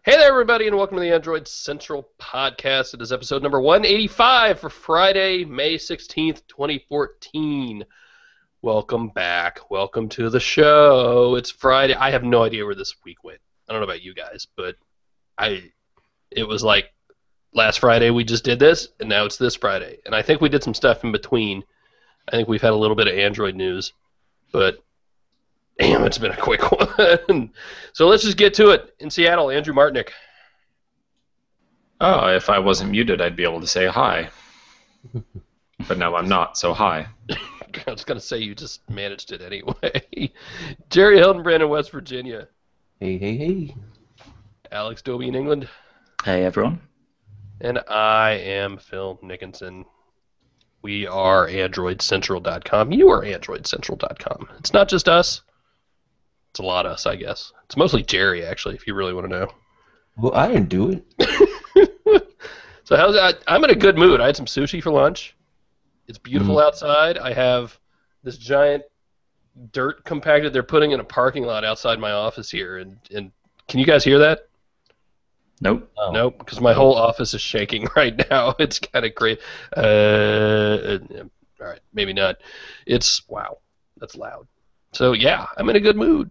Hey there, everybody, and welcome to the Android Central Podcast. It is episode number 185 for Friday, May 16th, 2014. Welcome back. Welcome to the show. It's Friday. I have no idea where this week went. I don't know about you guys, but it was like last Friday we just did this, and now it's this Friday. And I think we did some stuff in between. I think we've had a little bit of Android news, but damn, it's been a quick one. So let's just get to it. In Seattle, Andrew Martinick. Oh, if I wasn't muted, I'd be able to say hi. But no, I'm not, so hi. I was going to say you just managed it anyway. Jerry Hildenbrand in West Virginia. Hey, hey, hey. Alex Doby in England. Hey, everyone. And I am Phil Nickinson. We are AndroidCentral.com. You are AndroidCentral.com. It's not just us. It's a lot of us, I guess. It's mostly Jerry, actually, if you really want to know. Well, I didn't do it. So how's that? I'm in a good mood. I had some sushi for lunch. It's beautiful outside. I have this giant dirt compactor they're putting in a parking lot outside my office here. And can you guys hear that? Nope. Oh. Nope, because my whole office is shaking right now. It's kind of crazy. All right, maybe not. Wow, that's loud. So yeah, I'm in a good mood.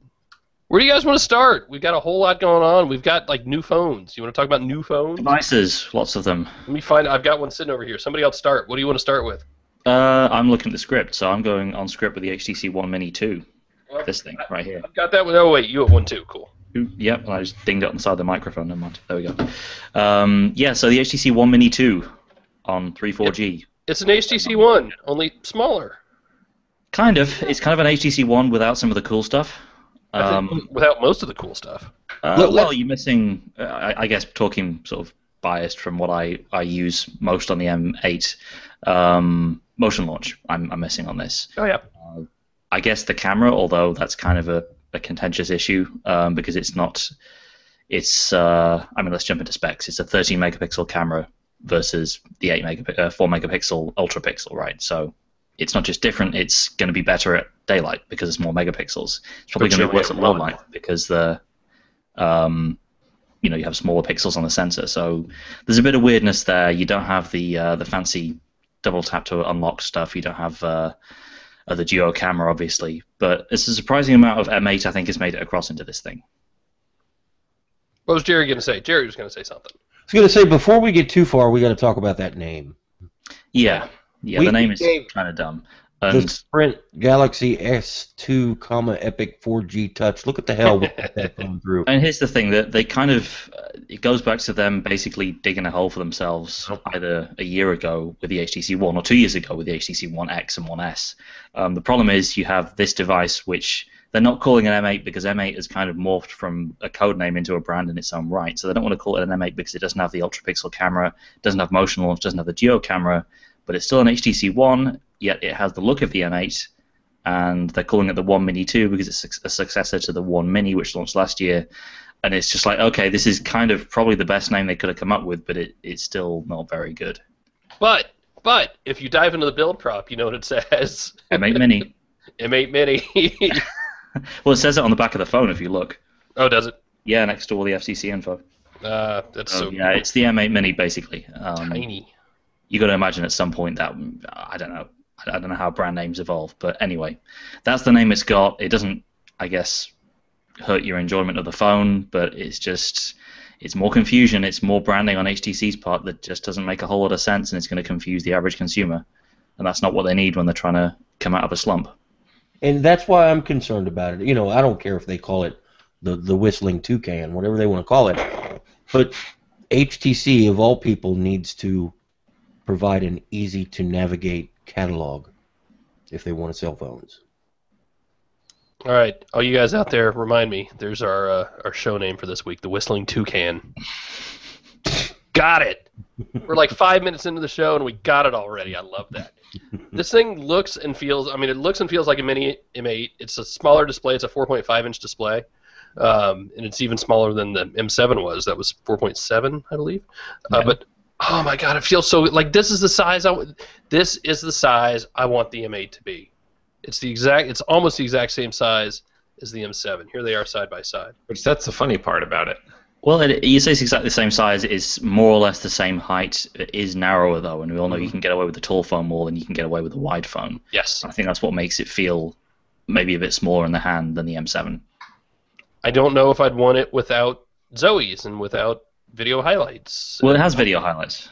Where do you guys want to start? We've got a whole lot going on. We've got like new phones. You want to talk about new phones? Devices, lots of them. Let me find. I've got one sitting over here. Somebody else start. What do you want to start with? I'm looking at the script, so I'm going on script with the HTC One Mini 2. Well, This thing right here. I've got that one. Oh wait, you have one too. Cool. Yep, I just dinged it on the side of the microphone. Never mind. There we go. Yeah, so the HTC One Mini 2 on 3.4G. It's an HTC One, only smaller. Kind of. It's kind of an HTC One without some of the cool stuff. I think without most of the cool stuff. Well, you're missing, I guess, talking sort of biased from what I use most on the M8. Motion launch, I'm missing on this. Oh yeah. I guess the camera, although that's kind of a contentious issue because it's not. I mean, let's jump into specs. It's a 13 megapixel camera versus the 4 megapixel ultra pixel, right? So it's not just different; it's going to be better at daylight because it's more megapixels. It's probably going to be worse at low light because you have smaller pixels on the sensor. So there's a bit of weirdness there. You don't have the fancy double tap to unlock stuff. You don't have the duo camera, obviously, but it's a surprising amount of M8 I think has made it across into this thing. What was Jerry going to say? Jerry was going to say something. I was going to say, before we get too far, we got to talk about that name. Yeah, the name is kind of dumb. The Sprint Galaxy S2, Epic 4G Touch. Look at the hell with that phone through. And here's the thing, that they kind of, it goes back to them basically digging a hole for themselves either a year ago with the HTC One or 2 years ago with the HTC One X and One S. The problem is you have this device which they're not calling an M8 because M8 has kind of morphed from a code name into a brand in its own right. So they don't want to call it an M8 because it doesn't have the ultra pixel camera, doesn't have motion launch, doesn't have the duo camera, but it's still an HTC One, yet it has the look of the M8, and they're calling it the One Mini 2 because it's a successor to the One Mini, which launched last year. And it's just like, okay, this is kind of probably the best name they could have come up with, but it's still not very good. But if you dive into the build prop, you know what it says. M8 Mini. M8 Mini. Well, it says it on the back of the phone if you look. Oh, does it? Yeah, next to all the FCC info. That's so yeah, it's the M8 Mini basically. Tiny. You got to imagine at some point that I don't know how brand names evolve, but anyway, that's the name it's got. It doesn't, I guess, hurt your enjoyment of the phone, but it's more confusion. It's more branding on HTC's part that just doesn't make a whole lot of sense, and it's going to confuse the average consumer, and that's not what they need when they're trying to come out of a slump. And that's why I'm concerned about it. I don't care if they call it the Whistling Toucan, whatever they want to call it, but HTC, of all people, needs to provide an easy-to-navigate catalog if they want to sell phones. All right, all you guys out there, remind me. There's our show name for this week, the Whistling Toucan. Got it. We're like 5 minutes into the show and we got it already. I love that. This thing looks and feels. I mean, it looks and feels like a mini M8. It's a smaller display. It's a 4.5-inch display, and it's even smaller than the M7 was. That was 4.7, I believe. Yeah. But oh my God, it feels so like this is the size. This is the size I want the M8 to be. It's almost the exact same size as the M7. Here they are side by side. Which that's the funny part about it. Well, you say it's exactly the same size. It's more or less the same height. It is narrower, though, and we all know you can get away with the tall phone more than you can get away with the wide phone. Yes. I think that's what makes it feel maybe a bit smaller in the hand than the M7. I don't know if I'd want it without Zoe's and without video highlights. Well, it has video highlights.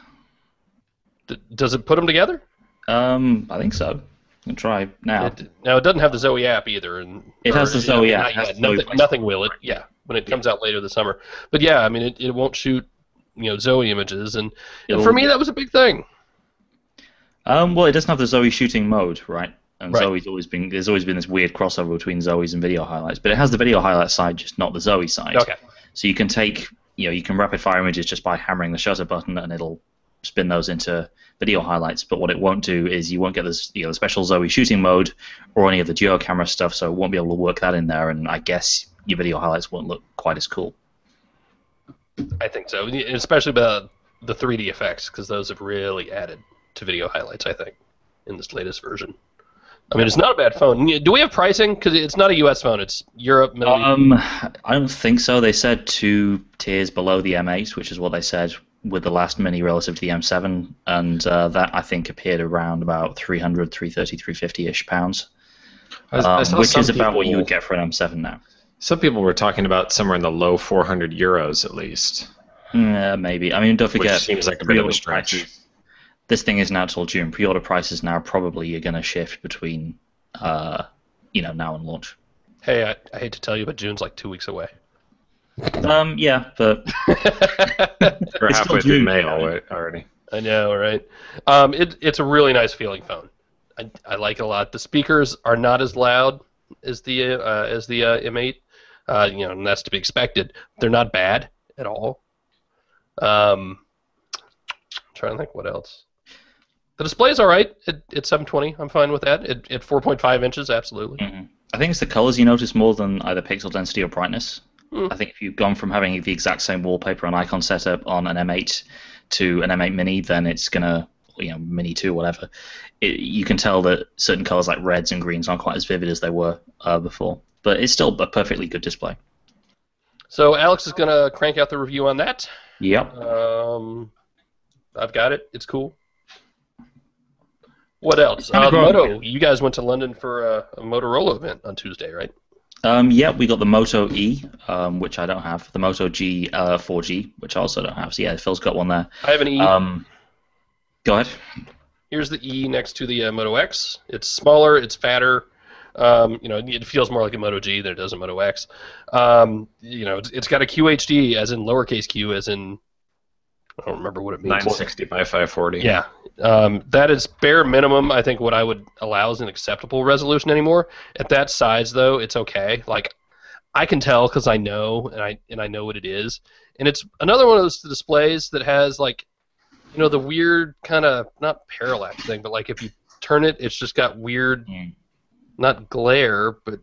Does it put them together? I think so. I'll try now. It doesn't have the Zoe app either. It has the Zoe app. Nothing will it. Yeah, when it comes out later this summer. But yeah, I mean, it won't shoot, Zoe images, and for me that was a big thing. Well, it doesn't have the Zoe shooting mode, right? And Right. Zoe's always been there's always been this weird crossover between Zoe's and video highlights, but it has the video highlight side, just not the Zoe side. Okay. So you can take, you can rapid fire images just by hammering the shutter button, and it'll spin those into video highlights. But what it won't do is you won't get this, the special Zoe shooting mode or any of the duo camera stuff. So it won't be able to work that in there, and I guess your video highlights won't look quite as cool. I think so, especially about the 3D effects, because those have really added to video highlights, I think, in this latest version. I mean, it's not a bad phone. Do we have pricing? Because it's not a U.S. phone. It's Europe, Middle East. I don't think so. They said 2 tiers below the M8, which is what they said with the last Mini relative to the M7, and that, I think, appeared around about 300, 330, 350-ish pounds, which is about what you would get for an M7 now. Some people were talking about somewhere in the low 400 euros at least. Maybe. I mean, don't forget, Which seems like a bit of a pre-order stretch. prices- This thing isn't out till June. Pre-order prices now probably are going to shift between, now and launch. Hey, I hate to tell you, but June's like 2 weeks away. Yeah, but We're It's halfway still through June. May already. I know, right? It's a really nice feeling phone. I like it a lot. The speakers are not as loud as the M8, and that's to be expected. They're not bad at all. Trying to think what else. The display's all right. It's 720. I'm fine with that. At 4.5 inches, absolutely. I think it's the colors you notice more than either pixel density or brightness. Mm. I think if you've gone from having the exact same wallpaper and icon setup on an M8 to an M8 Mini, then it's gonna, Mini 2, whatever. You can tell that certain colors like reds and greens aren't quite as vivid as they were before, but it's still a perfectly good display. So Alex is gonna crank out the review on that. Yep. I've got it. It's cool. What else? Kinda The growing. Moto. You guys went to London for a Motorola event on Tuesday, right? Yeah, we got the Moto E, which I don't have. The Moto G 4G, which I also don't have. So yeah, Phil's got one there. I have an E. Go ahead. Here's the E next to the Moto X. It's smaller. It's fatter. It feels more like a Moto G than it does a Moto X. It's got a QHD, as in lowercase q, as in I don't remember what it means. 960 by 540. Yeah. That is bare minimum. I think what I would allow is an acceptable resolution anymore. At that size, though, it's okay. Like, I can tell because I know, and I know what it is. And it's another one of those displays that has, like, the weird kind of, not parallax thing, but like if you turn it, it's just got weird, not glare, but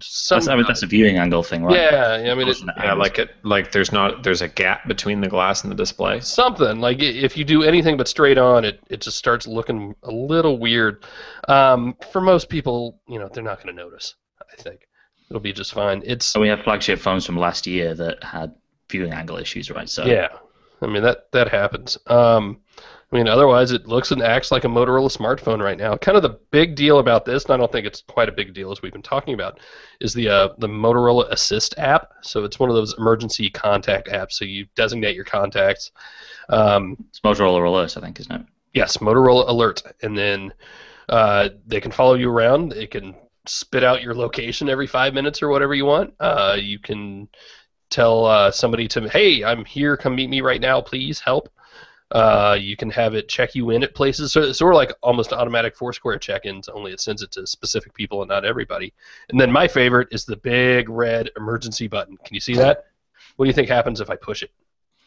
some. That's a viewing angle thing, right? Yeah, I mean, there's a gap between the glass and the display. something like if you do anything but straight on, it just starts looking a little weird. For most people, they're not going to notice. I think it'll be just fine. So we have flagship phones from last year that had viewing angle issues, right? So Yeah, I mean that happens. Otherwise it looks and acts like a Motorola smartphone right now. Kind of the big deal about this, and I don't think it's quite a big deal as we've been talking about, is the Motorola Assist app. So it's one of those emergency contact apps. So you designate your contacts. It's Motorola Alert, I think, isn't it? Yes, Motorola Alert, and then they can follow you around. They can spit out your location every 5 minutes or whatever you want. You can tell somebody to, hey, I'm here, come meet me right now, please help. You can have it check you in at places, so we're like almost automatic Foursquare check-ins, only it sends it to specific people and not everybody. And then my favorite is the big red emergency button. Can you see that? What do you think happens if I push it?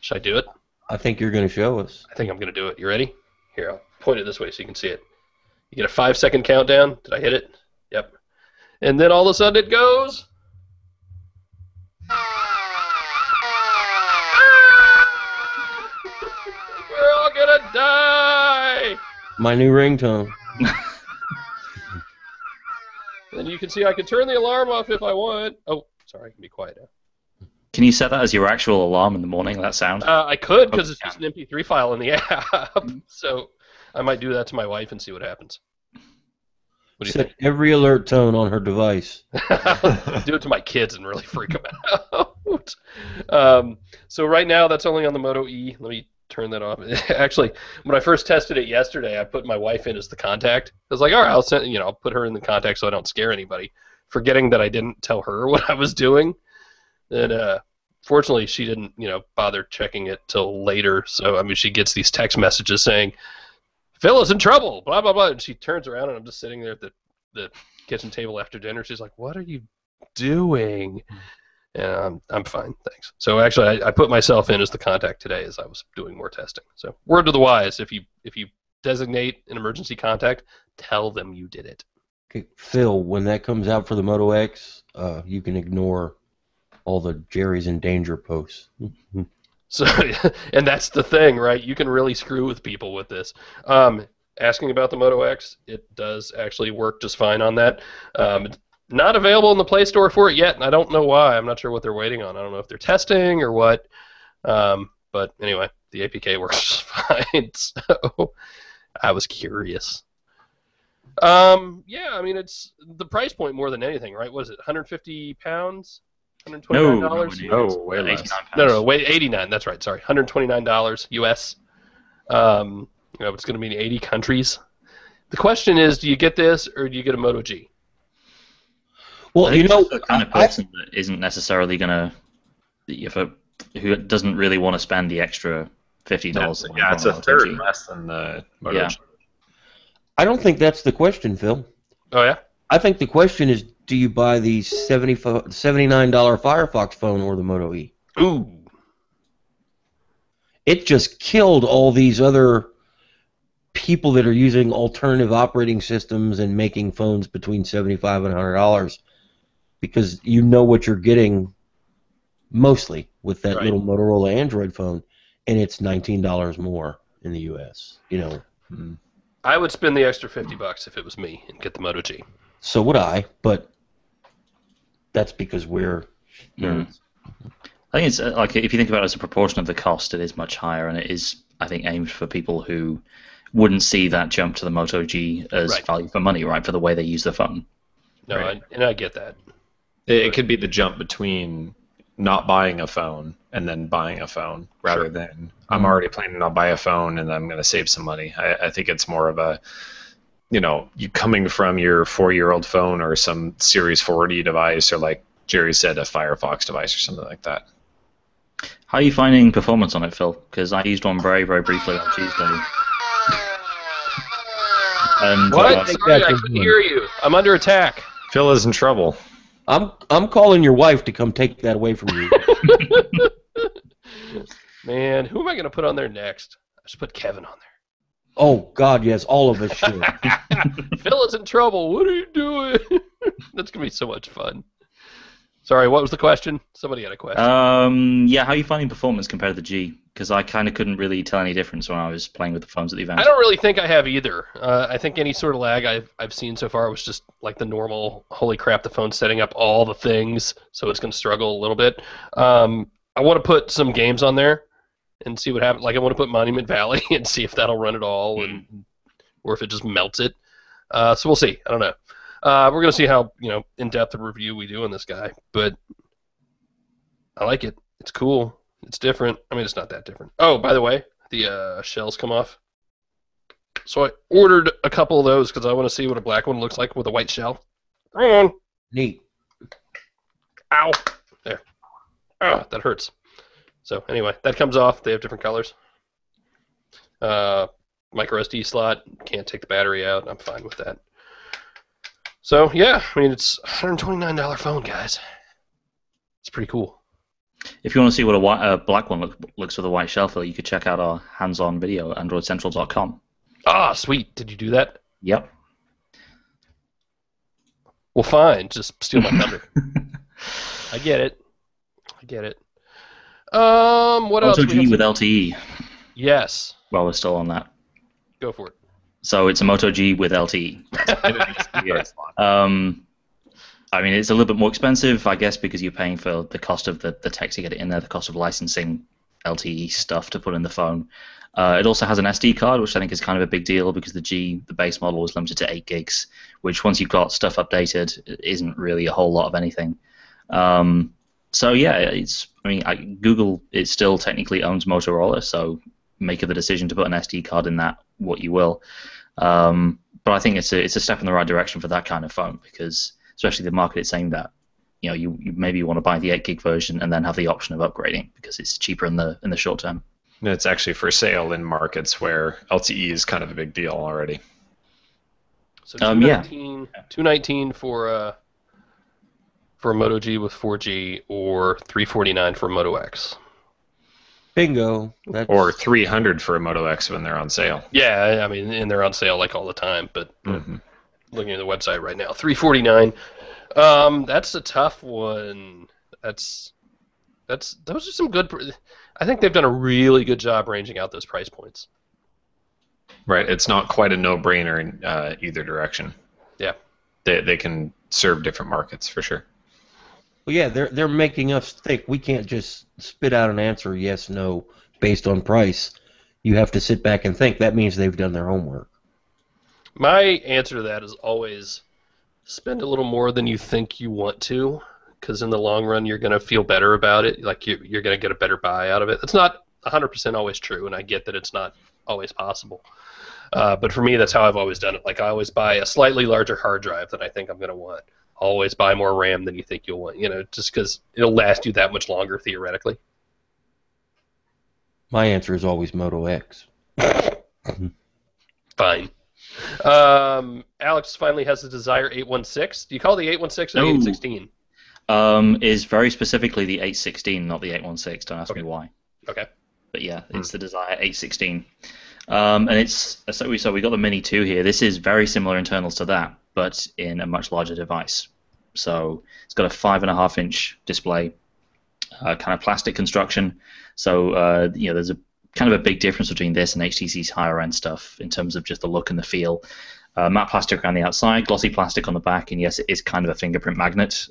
Should I do it? I think you're going to show us. I think I'm going to do it. You ready? Here, I'll point it this way so you can see it. You get a 5-second countdown. Did I hit it? Yep. And then all of a sudden it goes. We're all going to die. My new ringtone. And you can see I can turn the alarm off if I want. Oh, sorry, I can be quiet now. can you set that as your actual alarm in the morning? That sound? I could, because it's just an MP3 file in the app. So I might do that to my wife and see what happens. What do you Set every alert tone on her device. think? Do it to my kids and really freak them out. So right now, that's only on the Moto E. Let me turn that off. Actually, when I first tested it yesterday, I put my wife in as the contact. I was like, all right, I'll put her in the contact so I don't scare anybody, forgetting that I didn't tell her what I was doing. And fortunately, she didn't, bother checking it till later. So I mean, she gets these text messages saying, "Phil is in trouble," blah blah blah, and she turns around and I'm just sitting there at the kitchen table after dinner. She's like, "What are you doing?" And I'm fine, thanks. So actually, I put myself in as the contact today as I was doing more testing. So word to the wise: if you designate an emergency contact, tell them you did it. Okay, Phil, when that comes out for the Moto X, you can ignore all the Jerry's in danger posts. So, and that's the thing, right? You can really screw with people with this. Asking about the Moto X, it does actually work just fine on that. It's not available in the Play Store for it yet, and I don't know why. I'm not sure what they're waiting on. I don't know if they're testing or what. But anyway, the APK works just fine. So I was curious. Yeah, I mean, it's the price point more than anything, right? What is it, 150 pounds? $129? No, way less. No, wait, 89. That's right. Sorry, $129 US. It's going to be in 80 countries. The question is, do you get this or do you get a Moto G? Well, the kind of person that isn't necessarily going to, who doesn't really want to spend the extra $50. Yeah, it's a third less than the Moto G. I don't think that's the question, Phil. Oh yeah. I think the question is, do you buy the $79 Firefox phone or the Moto E? Ooh. It just killed all these other people that are using alternative operating systems and making phones between $75 and $100 because you know what you're getting mostly with that little Motorola Android phone, and it's $19 more in the U.S. I would spend the extra $50 if it was me and get the Moto G. So would I, but that's because we're nerds. I think it's like if you think about it as a proportion of the cost, it is much higher, and it is, I think, aimed for people who wouldn't see that jump to the Moto G as value for money, right, for the way they use the phone. No, I get that. It could be the jump between not buying a phone and then buying a phone rather than I'm already planning to buy a phone and I'm going to save some money. I think it's more of a, you coming from your 4-year-old phone or some Series 40 device or, like Jerry said, a Firefox device or something like that. How are you finding performance on it, Phil? Because I used one very, very briefly on Tuesday. And, what? Sorry, I couldn't hear you. I'm under attack. Phil is in trouble. I'm calling your wife to come take that away from you. Man, who am I going to put on there next? I should put Kevin on there. Oh, God, yes, all of us should. Phil is in trouble. What are you doing? That's going to be so much fun. Sorry, what was the question? Somebody had a question. Yeah, how are you finding performance compared to the G? Because I kind of couldn't really tell any difference when I was playing with the phones at the event. I don't really think I have either. I think any sort of lag I've seen so far was just like the normal, holy crap, the phone's setting up all the things, so it's going to struggle a little bit. I want to put some games on there and see what happens. Like I want to put Monument Valley and see if that'll run at all, or if it just melts it. So we'll see. I don't know. We're going to see how in-depth a review we do on this guy, but I like it. It's cool. It's different. I mean, it's not that different. Oh, by the way, the shells come off. So I ordered a couple of those because I want to see what a black one looks like with a white shell. Come on. Neat. Ow. There. Oh, that hurts. So anyway, that comes off. They have different colors. Micro SD slot. Can't take the battery out. I'm fine with that. So yeah, I mean, it's a $129 phone, guys. It's pretty cool. If you want to see what a black one looks with a white shell, Phil, you could check out our hands-on video at AndroidCentral.com. Ah, sweet. Did you do that? Yep. Well, fine. Just steal my thunder. I get it. What else? Moto G with LTE. Yes. Well, we're still on that. Go for it. So it's a Moto G with LTE. I mean, it's a little bit more expensive, I guess, because you're paying for the cost of the tech to get it in there, the cost of licensing LTE stuff to put in the phone. It also has an SD card, which I think is kind of a big deal because the base model was limited to 8 gigs, which once you've got stuff updated, isn't really a whole lot of anything. So yeah, Google it still technically owns Motorola, so make of the decision to put an SD card in that what you will. But I think it's a step in the right direction for that kind of phone because especially the market it's aimed at. You maybe want to buy the 8 gig version and then have the option of upgrading because it's cheaper in the short term. It's actually for sale in markets where LTE is kind of a big deal already. So $219 for Moto G with 4G, or $349 for Moto X. Bingo. Or $300 for a Moto X when they're on sale. Yeah, I mean, and they're on sale like all the time. But looking at the website right now, $349. That's a tough one. Those are some good. I think they've done a really good job ranging out those price points. Right, it's not quite a no-brainer in either direction. Yeah, they can serve different markets for sure. Well, yeah, they're making us think. We can't just spit out an answer, yes, no, based on price. You have to sit back and think. That means they've done their homework. My answer to that is always spend a little more than you think you want to, because in the long run you're going to feel better about it. Like you're going to get a better buy out of it. It's not 100% always true, and I get that it's not always possible. But for me, that's how I've always done it. Like I always buy a slightly larger hard drive than I think I'm going to want. Always buy more RAM than you think you'll want. Just because it'll last you that much longer theoretically. My answer is always Moto X. Fine. Alex finally has the Desire 816. Do you call it the 816 or the 816? Is very specifically the 816, not the 816. Don't ask me why. Okay. But yeah, it's the Desire 816. And it's so we got the Mini 2 here. This is very similar internals to that, but in a much larger device. So it's got a 5.5-inch display, kind of plastic construction. So there's a kind of a big difference between this and HTC's higher end stuff in terms of just the look and the feel. Matte plastic around the outside, glossy plastic on the back, and yes, it is kind of a fingerprint magnet.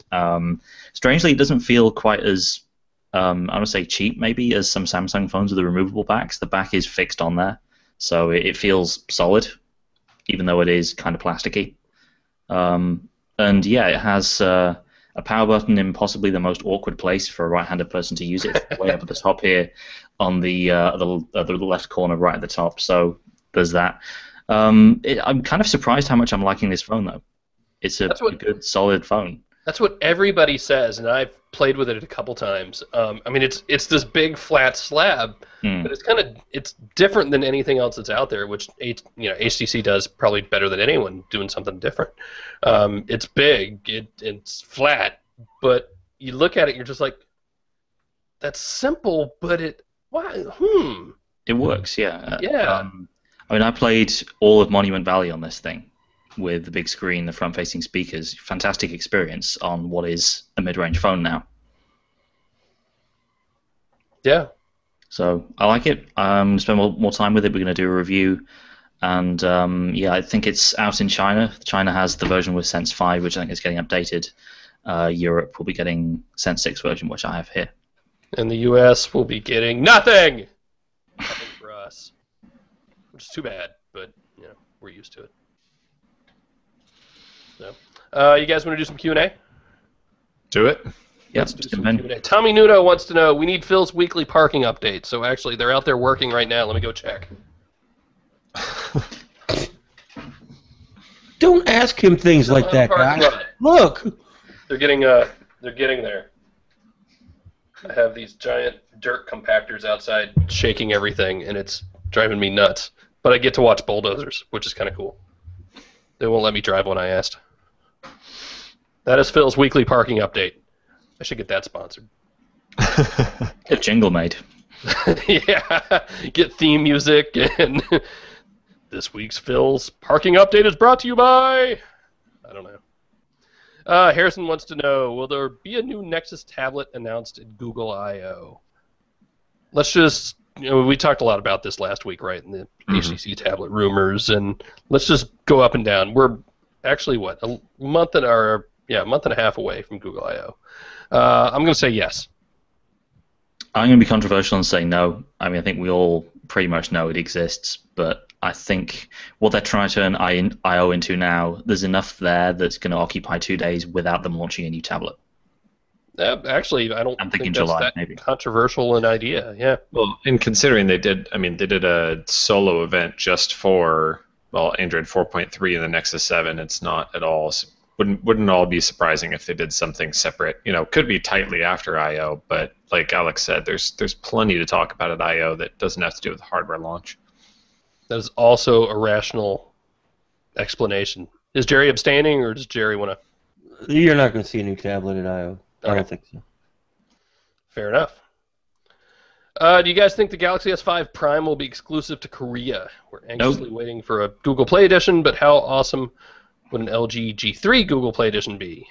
Strangely, it doesn't feel quite as I would say cheap maybe as some Samsung phones with the removable backs. The back is fixed on there, so it feels solid, even though it is kind of plasticky. And yeah, it has a power button in possibly the most awkward place for a right-handed person to use it, way up at the top here on the left corner right at the top. So there's that. I'm kind of surprised how much I'm liking this phone, though. It's a good, solid phone. That's what everybody says, and I've played with it a couple times. I mean, it's this big flat slab, but it's different than anything else that's out there, which HTC does probably better than anyone doing something different. It's big, it's flat, but you look at it, you're just like, that's simple, but it works, yeah. Yeah. I mean, I played all of Monument Valley on this thing with the big screen, the front-facing speakers. Fantastic experience on what is a mid-range phone now. Yeah. So I like it. I'm going to spend more time with it. We're going to do a review. And yeah, I think it's out in China. China has the version with Sense 5, which I think is getting updated. Europe will be getting Sense 6 version, which I have here. And the US will be getting nothing! Nothing for us. Which is too bad, but we're used to it. So, you guys want to do some Q&A? Do it. Yeah, let's do some Q&A. Tommy Nuno wants to know, we need Phil's weekly parking update. So actually, they're out there working right now. Let me go check. Don't ask him things like that, guy. Look. They're getting there. I have these giant dirt compactors outside shaking everything, and it's driving me nuts. But I get to watch bulldozers, which is kind of cool. They won't let me drive when I asked. That is Phil's weekly parking update. I should get that sponsored. Get a jingle made. Yeah, get theme music, and this week's Phil's parking update is brought to you by... I don't know. Harrison wants to know, will there be a new Nexus tablet announced at Google I/O? Let's just... we talked a lot about this last week, right, in the HTC tablet rumors, and let's just go up and down. We're actually, a month and a month and a half away from Google I/O. I'm going to say yes. I'm going to be controversial and say no. I mean, I think we all pretty much know it exists, but I think what they're trying to turn I/O into now, there's enough there that's going to occupy 2 days without them launching a new tablet. Actually, I don't I'm think thinking that's July, that maybe. controversial an idea. Yeah. Well, and considering they did a solo event just for Android 4.3 and the Nexus 7, it's not at all wouldn't all be surprising if they did something separate. Could be tightly after I/O, but like Alex said, there's plenty to talk about at I/O that doesn't have to do with the hardware launch. That is also a rational explanation. Is Jerry abstaining, or does Jerry want to? You're not going to see a new tablet at I/O. I Okay. don't think so. Fair enough. Do you guys think the Galaxy S5 Prime will be exclusive to Korea? We're anxiously waiting for a Google Play Edition, but how awesome would an LG G3 Google Play Edition be?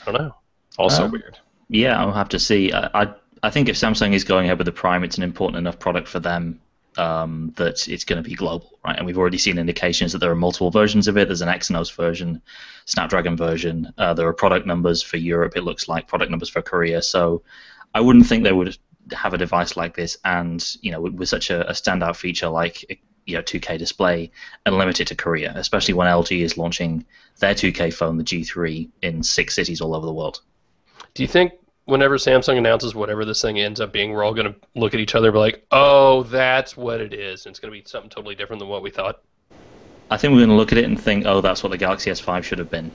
I don't know. Also weird. Yeah, I'll have to see. I think if Samsung is going ahead with the Prime, it's an important enough product for them that it's going to be global, right? And we've already seen indications that there are multiple versions of it. There's an Exynos version, Snapdragon version. There are product numbers for Europe, it looks like, product numbers for Korea. So I wouldn't think they would have a device like this and, with such a standout feature like 2K display and limit it to Korea, especially when LG is launching their 2K phone, the G3, in 6 cities all over the world. Do you think whenever Samsung announces whatever this thing ends up being, we're all going to look at each other and be like, oh, that's what it is, and it's going to be something totally different than what we thought? I think we're going to look at it and think, oh, that's what the Galaxy S5 should have been.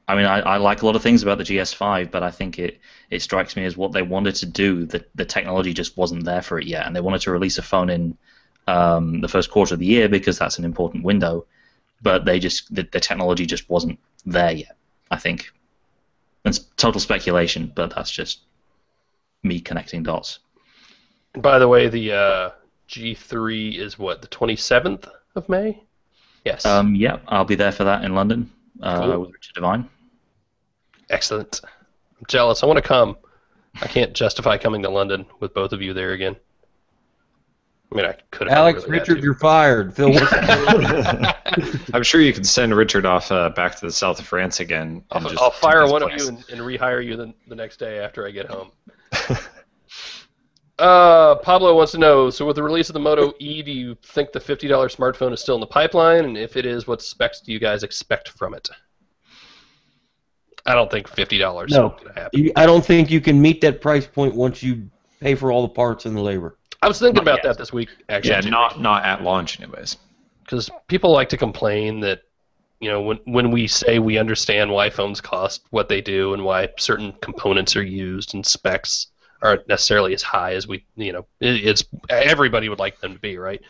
I mean, I like a lot of things about the GS5, but I think it strikes me as what they wanted to do, the technology just wasn't there for it yet, and they wanted to release a phone in the first quarter of the year because that's an important window, but the technology just wasn't there yet, I think. It's total speculation, but that's just me connecting dots. And by the way, the G3 is what, the 27th of May? Yes. Yeah, I'll be there for that in London Cool. with Richard Devine. Excellent. I'm jealous. I want to come. I can't justify coming to London with both of you there again. I mean, I could have. Alex, really had Richard, to. you're fired. Phil, what's I'm sure you can send Richard off back to the south of France again. And I'll fire one place. of you and rehire you the next day after I get home. Pablo wants to know, so with the release of the Moto E, do you think the $50 smartphone is still in the pipeline? And if it is, what specs do you guys expect from it? I don't think $50 is No. going to happen. I don't think you can meet that price point once you pay for all the parts and the labor. I was thinking about yet. that this week, actually. Yeah, not at launch, anyways. Because people like to complain that, when we say we understand why phones cost what they do and why certain components are used and specs aren't necessarily as high as it's everybody would like them to be, right?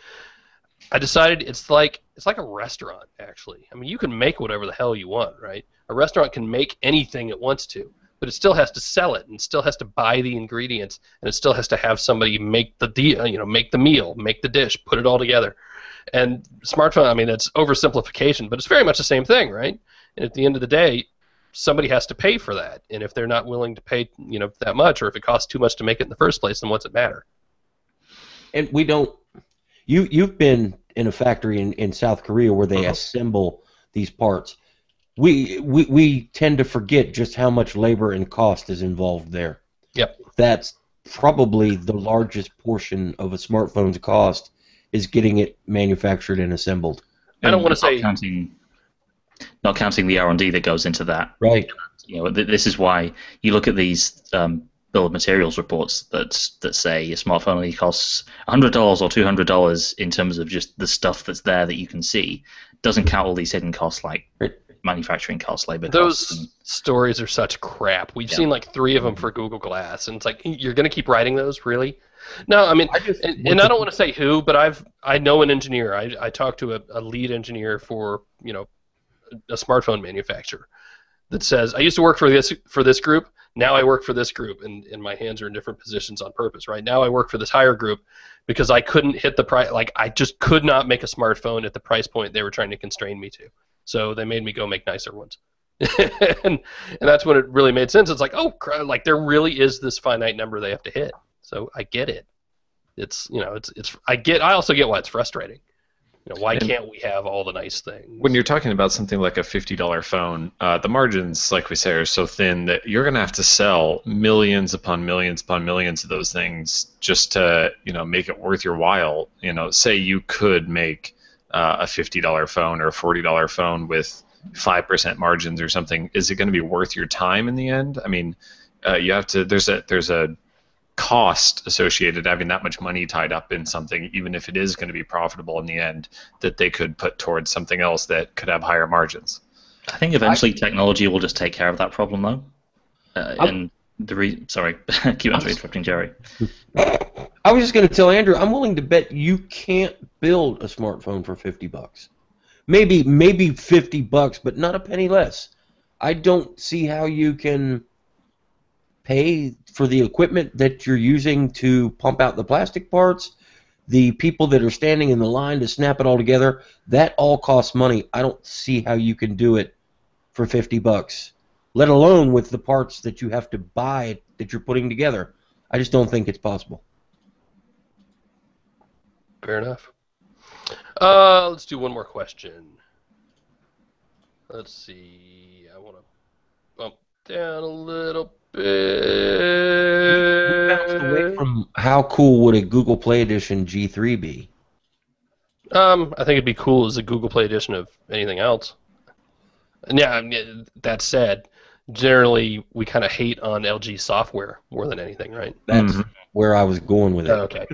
I decided it's like a restaurant, actually. I mean, you can make whatever the hell you want, right? A restaurant can make anything it wants to, but it still has to sell it and still has to buy the ingredients and it still has to have somebody make the make the meal, make the dish, put it all together. And smartphone, I mean, that's oversimplification, but it's very much the same thing, right? And at the end of the day, somebody has to pay for that. And if they're not willing to pay, that much, or if it costs too much to make it in the first place, then what's it matter? And we don't. You've been in a factory in South Korea where they assemble these parts. We tend to forget just how much labor and cost is involved there. Yep. That's probably the largest portion of a smartphone's cost is getting it manufactured and assembled. I don't want to say not counting the R&D that goes into that. Right. This is why you look at these bill of materials reports that say a smartphone only costs $100 or $200 in terms of just the stuff that's there that you can see. Doesn't count all these hidden costs like manufacturing costs, labor costs. Those stories are such crap. We've seen like 3 of them for Google Glass, and it's like, you're going to keep writing those, really? No, I mean, and I don't want to say who, but I know an engineer. I talked to a lead engineer for a smartphone manufacturer that says, I used to work for this group. Now I work for this group, and my hands are in different positions on purpose, right? Now I work for this higher group because I couldn't hit the price. Like, I just could not make a smartphone at the price point they were trying to constrain me to. So they made me go make nicer ones. and that's when it really made sense. It's like, oh, like there really is this finite number they have to hit. So I get it. I also get why it's frustrating. Why can't we have all the nice things? When you're talking about something like a $50 phone, the margins, like we say, are so thin that you're going to have to sell millions upon millions upon millions of those things just to, make it worth your while. Say you could make a $50 phone or a $40 phone with 5% margins or something. Is it going to be worth your time in the end? I mean, you have to. There's a cost associated having that much money tied up in something, even if it is going to be profitable in the end, that they could put towards something else that could have higher margins. I think eventually technology will just take care of that problem, though. Sorry, keep on interrupting, Jerry. I was just going to tell Andrew, I'm willing to bet you can't build a smartphone for $50. Maybe $50, but not a penny less. I don't see how you can pay for the equipment that you're using to pump out the plastic parts, the people that are standing in the line to snap it all together. That all costs money. I don't see how you can do it for $50, let alone with the parts that you have to buy that you're putting together. I just don't think it's possible. Fair enough. Let's do one more question. Let's see. I want to bump down a little bit. Bounced away from how cool would a Google Play Edition G3 be? I think it'd be cool as a Google Play Edition of anything else. And yeah, that said, generally we kind of hate on LG software more than anything, right? That's where I was going with it. Okay.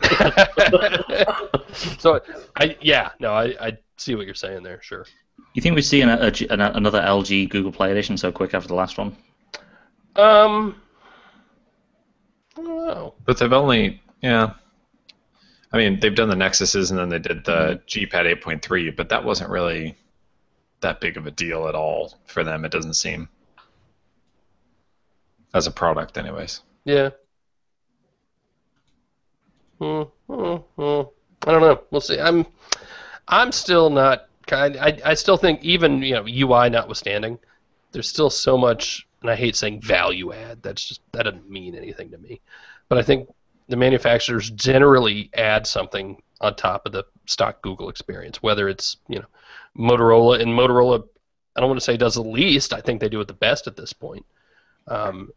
So, I see what you're saying there, sure. You think we'd see another LG Google Play Edition so quick after the last one? I don't know. But they've only, I mean, they've done the Nexuses and then they did the G-Pad 8.3, but that wasn't really that big of a deal at all for them, it doesn't seem. As a product, anyways. Yeah. I don't know. We'll see. I'm still not. I still think even UI notwithstanding, there's still so much, and I hate saying value add. That doesn't mean anything to me. But I think the manufacturers generally add something on top of the stock Google experience, whether it's Motorola, and Motorola, I don't want to say does the least. I think they do it the best at this point. And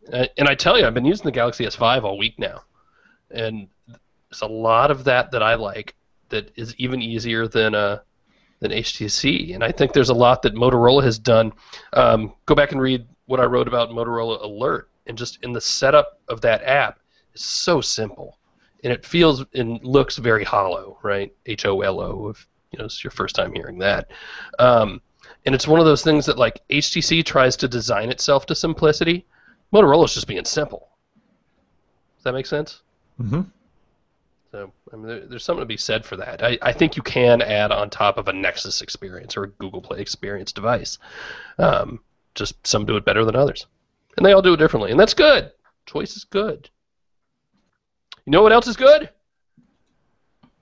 I tell you, I've been using the Galaxy S5 all week now, and there's a lot of that I like that is even easier than HTC, and I think there's a lot that Motorola has done. Go back and read what I wrote about Motorola Alert, and just in the setup of that app is so simple, and it feels and looks very hollow, right? HOLO, if it's your first time hearing that. And it's one of those things that like HTC tries to design itself to simplicity. Motorola's just being simple. Does that make sense? Mm-hmm. So I mean, there's something to be said for that. I think you can add on top of a Nexus experience or a Google Play experience device. Just some do it better than others, and they all do it differently, and that's good. Choice is good. You know what else is good?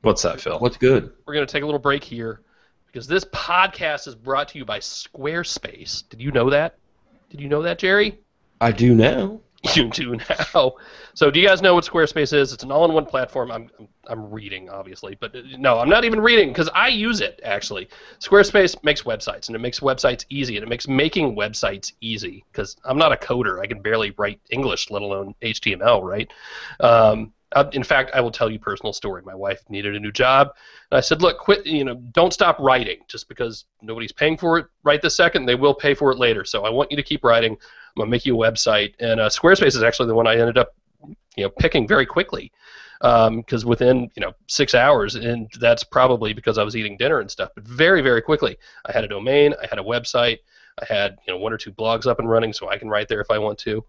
What's that, Phil? What's good? We're going to take a little break here because this podcast is brought to you by Squarespace. Did you know that? Did you know that, Jerry? I do now. You do now. So do you guys know what Squarespace is? It's an all-in-one platform. I'm reading, obviously, but no, I'm not even reading because I use it, actually. Squarespace makes websites, and it makes websites easy, and it makes making websites easy because I'm not a coder. I can barely write English, let alone HTML, right? In fact, I will tell you a personal story. My wife needed a new job, and I said, look, quit, don't stop writing just because nobody's paying for it right this second. They will pay for it later, so I want you to keep writing. I'm going to make you a website, and Squarespace is actually the one I ended up picking very quickly because within 6 hours, and that's probably because I was eating dinner and stuff, but very, very quickly. I had a domain, I had a website, I had 1 or 2 blogs up and running, so I can write there if I want to.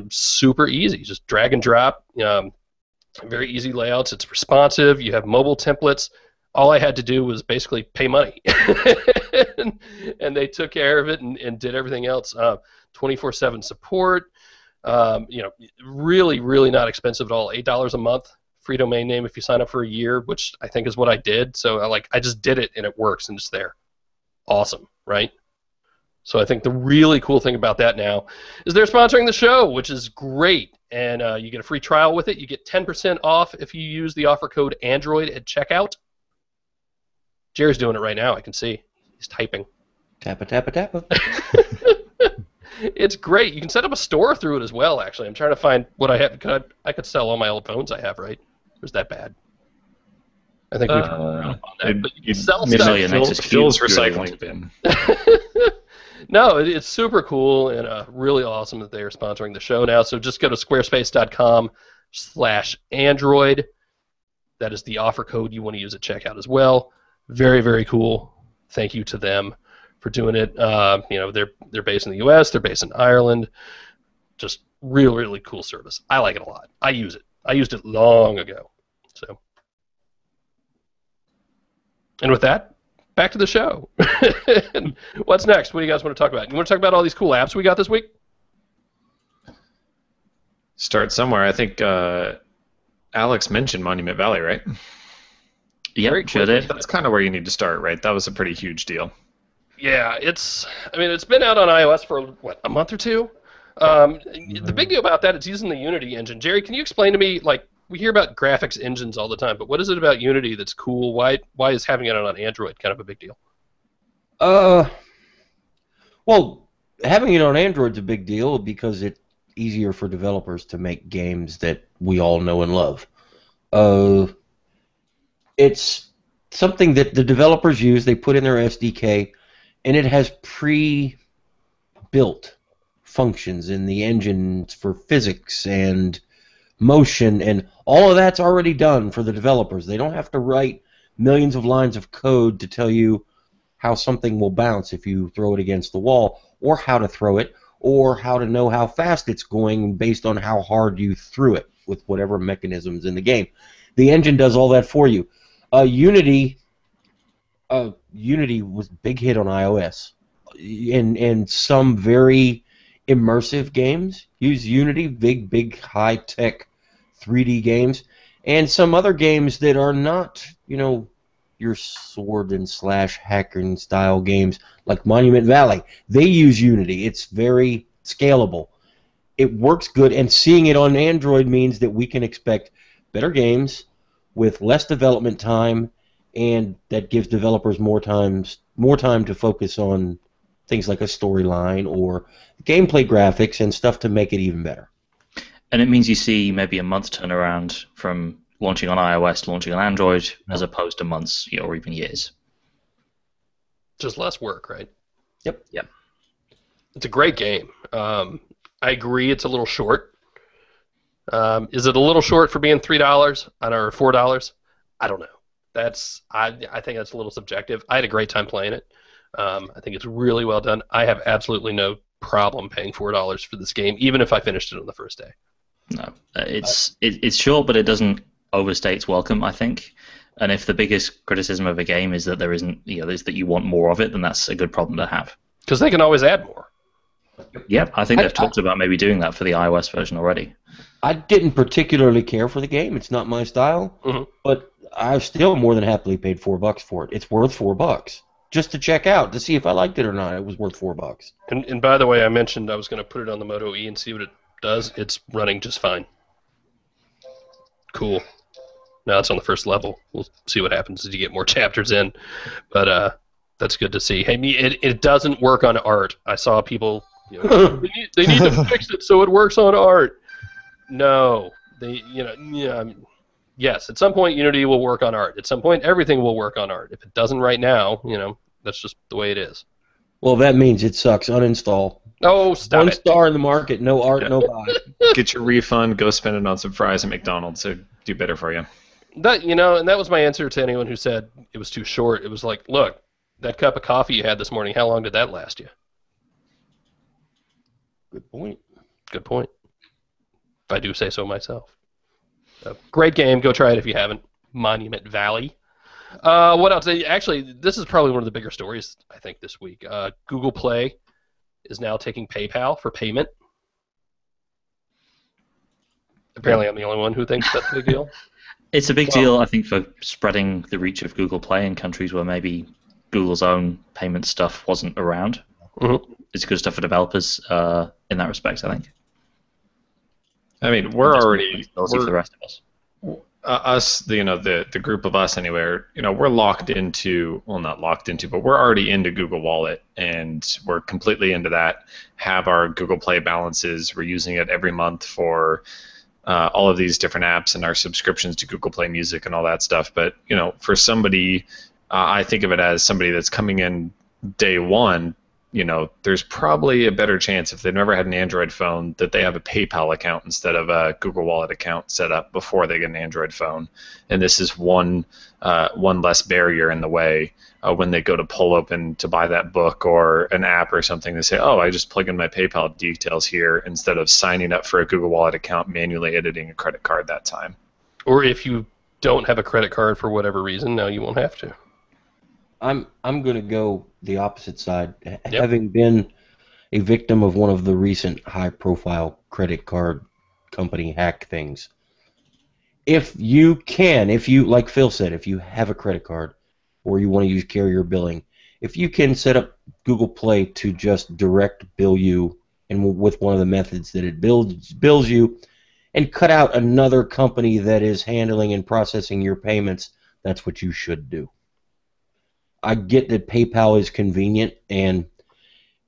Super easy, just drag and drop. Very easy layouts. It's responsive. You have mobile templates. All I had to do was basically pay money, and they took care of it and did everything else. 24/7 support. Really, really not expensive at all. $8 a month, free domain name if you sign up for a year, which I think is what I did. So I just did it and it works and it's there. Awesome, right? So I think the really cool thing about that now is they're sponsoring the show, which is great. And you get a free trial with it. You get 10% off if you use the offer code Android at checkout. Jerry's doing it right now. I can see. He's typing. Tappa, tappa, tappa. It's great. You can set up a store through it as well, actually. I'm trying to find what I have. I could sell all my old phones I have, right? Or is that bad? I think we've on that. But you can sell stuff. Phil's recycling bin. No, it's super cool and really awesome that they are sponsoring the show now. So just go to squarespace.com/Android. That is the offer code you want to use at checkout as well. Very, very cool. Thank you to them for doing it. They're based in the U.S. They're based in Ireland. Just really, really cool service. I like it a lot. I use it. I used it long ago. So, and with that, back to the show. What's next? What do you guys want to talk about? You want to talk about all these cool apps we got this week? Start somewhere. I think Alex mentioned Monument Valley, right? Yeah, sure did. That's kind of where you need to start, right? That was a pretty huge deal. Yeah, it's been out on iOS for, what, a month or two? The big deal about that, it's using the Unity engine. Jerry, can you explain to me, like, we hear about graphics engines all the time, but what is it about Unity that's cool? Why is having it on Android kind of a big deal? Well, having it on Android's a big deal because it's easier for developers to make games that we all know and love. It's something that the developers use. They put in their SDK, and it has pre-built functions in the engine for physics and motion, and all of that's already done for the developers. They don't have to write millions of lines of code to tell you how something will bounce if you throw it against the wall, or how to throw it, or how to know how fast it's going based on how hard you threw it with whatever mechanisms in the game. The engine does all that for you. Unity was a big hit on iOS, and some very immersive games use Unity, big high-tech 3D games, and some other games that are not, your sword and slash hacker style games like Monument Valley. They use Unity. It's very scalable. It works good, and seeing it on Android means that we can expect better games with less development time, and that gives developers more time to focus on things like a storyline or gameplay graphics and stuff to make it even better. And it means you see maybe a month turnaround from launching on iOS to launching on Android, as opposed to months, or even years. Just less work, right? Yep. It's a great game. I agree it's a little short. Is it a little short for being $3 or $4? I don't know. I think that's a little subjective. I had a great time playing it. I think it's really well done. I have absolutely no problem paying $4 for this game, even if I finished it on the first day. No, it's short, but it doesn't overstay its welcome, I think. And if the biggest criticism of a game is that there isn't, is that you want more of it, then that's a good problem to have. Because they can always add more. Yeah, I think they've talked about maybe doing that for the iOS version already. I didn't particularly care for the game. It's not my style, but I've still more than happily paid $4 for it. It's worth $4 just to check out to see if I liked it or not. It was worth $4. And by the way, I mentioned I was going to put it on the Moto E and see what it does. It's running just fine. Cool. Now it's on the first level. We'll see what happens as you get more chapters in, but that's good to see. Hey, it doesn't work on art. I saw people. They need to fix it so it works on art. No, yes, at some point Unity will work on art. At some point everything will work on art. If it doesn't right now, that's just the way it is. Well, that means it sucks. Uninstall. Oh, stop it. 1 star in the market. No art, no buy. Get your refund. Go spend it on some fries at McDonald's. It'll do better for you. That and that was my answer to anyone who said it was too short. It was like, look, that cup of coffee you had this morning, how long did that last you? Good point. Good point. If I do say so myself. Great game. Go try it if you haven't. Monument Valley. What else? Actually, this is probably one of the bigger stories, I think, this week. Google Play is now taking PayPal for payment. Apparently, I'm the only one who thinks that's a big deal. It's a big deal, I think, for spreading the reach of Google Play in countries where maybe Google's own payment stuff wasn't around. Mm-hmm. It's good stuff for developers in that respect, I think. I mean, we're already... for the rest of us. us, the group of us anyway, we're locked into, well, not locked into, but we're already into Google Wallet, and we're completely into that. Have our Google Play balances. We're using it every month for all of these different apps and our subscriptions to Google Play Music and all that stuff. But for somebody, I think of it as somebody that's coming in day one. There's probably a better chance if they've never had an Android phone that they have a PayPal account instead of a Google Wallet account set up before they get an Android phone. And this is one less barrier in the way when they go to pull open to buy that book or an app or something. They say, oh, I just plug in my PayPal details here instead of signing up for a Google Wallet account, manually editing a credit card that time. Or if you don't have a credit card for whatever reason, now you won't have to. I'm going to go the opposite side. Yep. Having been a victim of one of the recent high-profile credit card company hack things, if you, like Phil said, if you have a credit card or you want to use carrier billing, if you can set up Google Play to just direct bill you, and with one of the methods that it bills you, and cut out another company that is handling and processing your payments, that's what you should do. I get that PayPal is convenient, and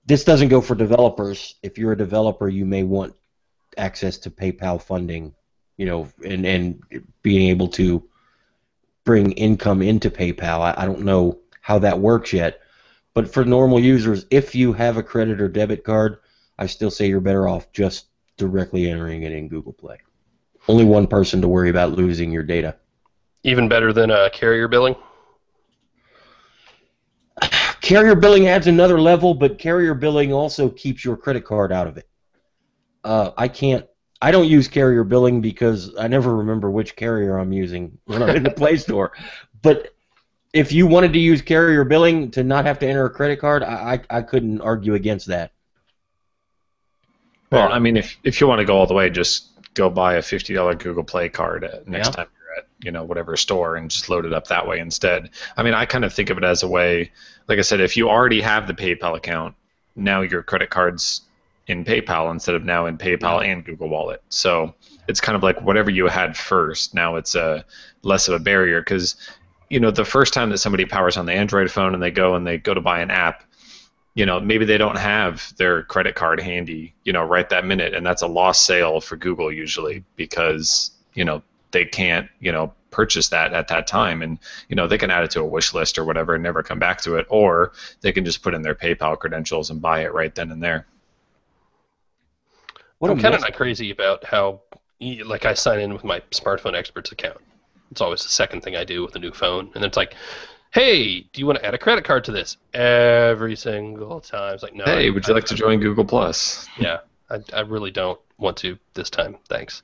this doesn't go for developers. If you're a developer, you may want access to PayPal funding, and being able to bring income into PayPal. I don't know how that works yet, but for normal users, if you have a credit or debit card, I still say you're better off just directly entering it in Google Play. Only one person to worry about losing your data. Even better than carrier billing? Carrier billing adds another level, but carrier billing also keeps your credit card out of it. I don't use carrier billing because I never remember which carrier I'm using when I'm in the Play Store. But if you wanted to use carrier billing to not have to enter a credit card, I couldn't argue against that. Well, I mean, if you want to go all the way, just go buy a $50 Google Play card next time you're at whatever store and just load it up that way instead. I mean, I kind of think of it as a way, like I said, if you already have the PayPal account, now your credit card's in PayPal instead of now in PayPal and Google Wallet. So it's kind of like whatever you had first, now it's less of a barrier because, the first time that somebody powers on the Android phone and they go to buy an app, maybe they don't have their credit card handy, right that minute, and that's a lost sale for Google usually because, they can't, purchase that at that time, and they can add it to a wish list or whatever and never come back to it, or they can just put in their PayPal credentials and buy it right then and there. I'm kind of not crazy about how, like, I sign in with my Smartphone Experts account. It's always the second thing I do with a new phone, and then it's like, hey, do you want to add a credit card to this? Every single time. It's like, no. Hey, would you like to join Google Plus? Yeah, I really don't want to this time. Thanks.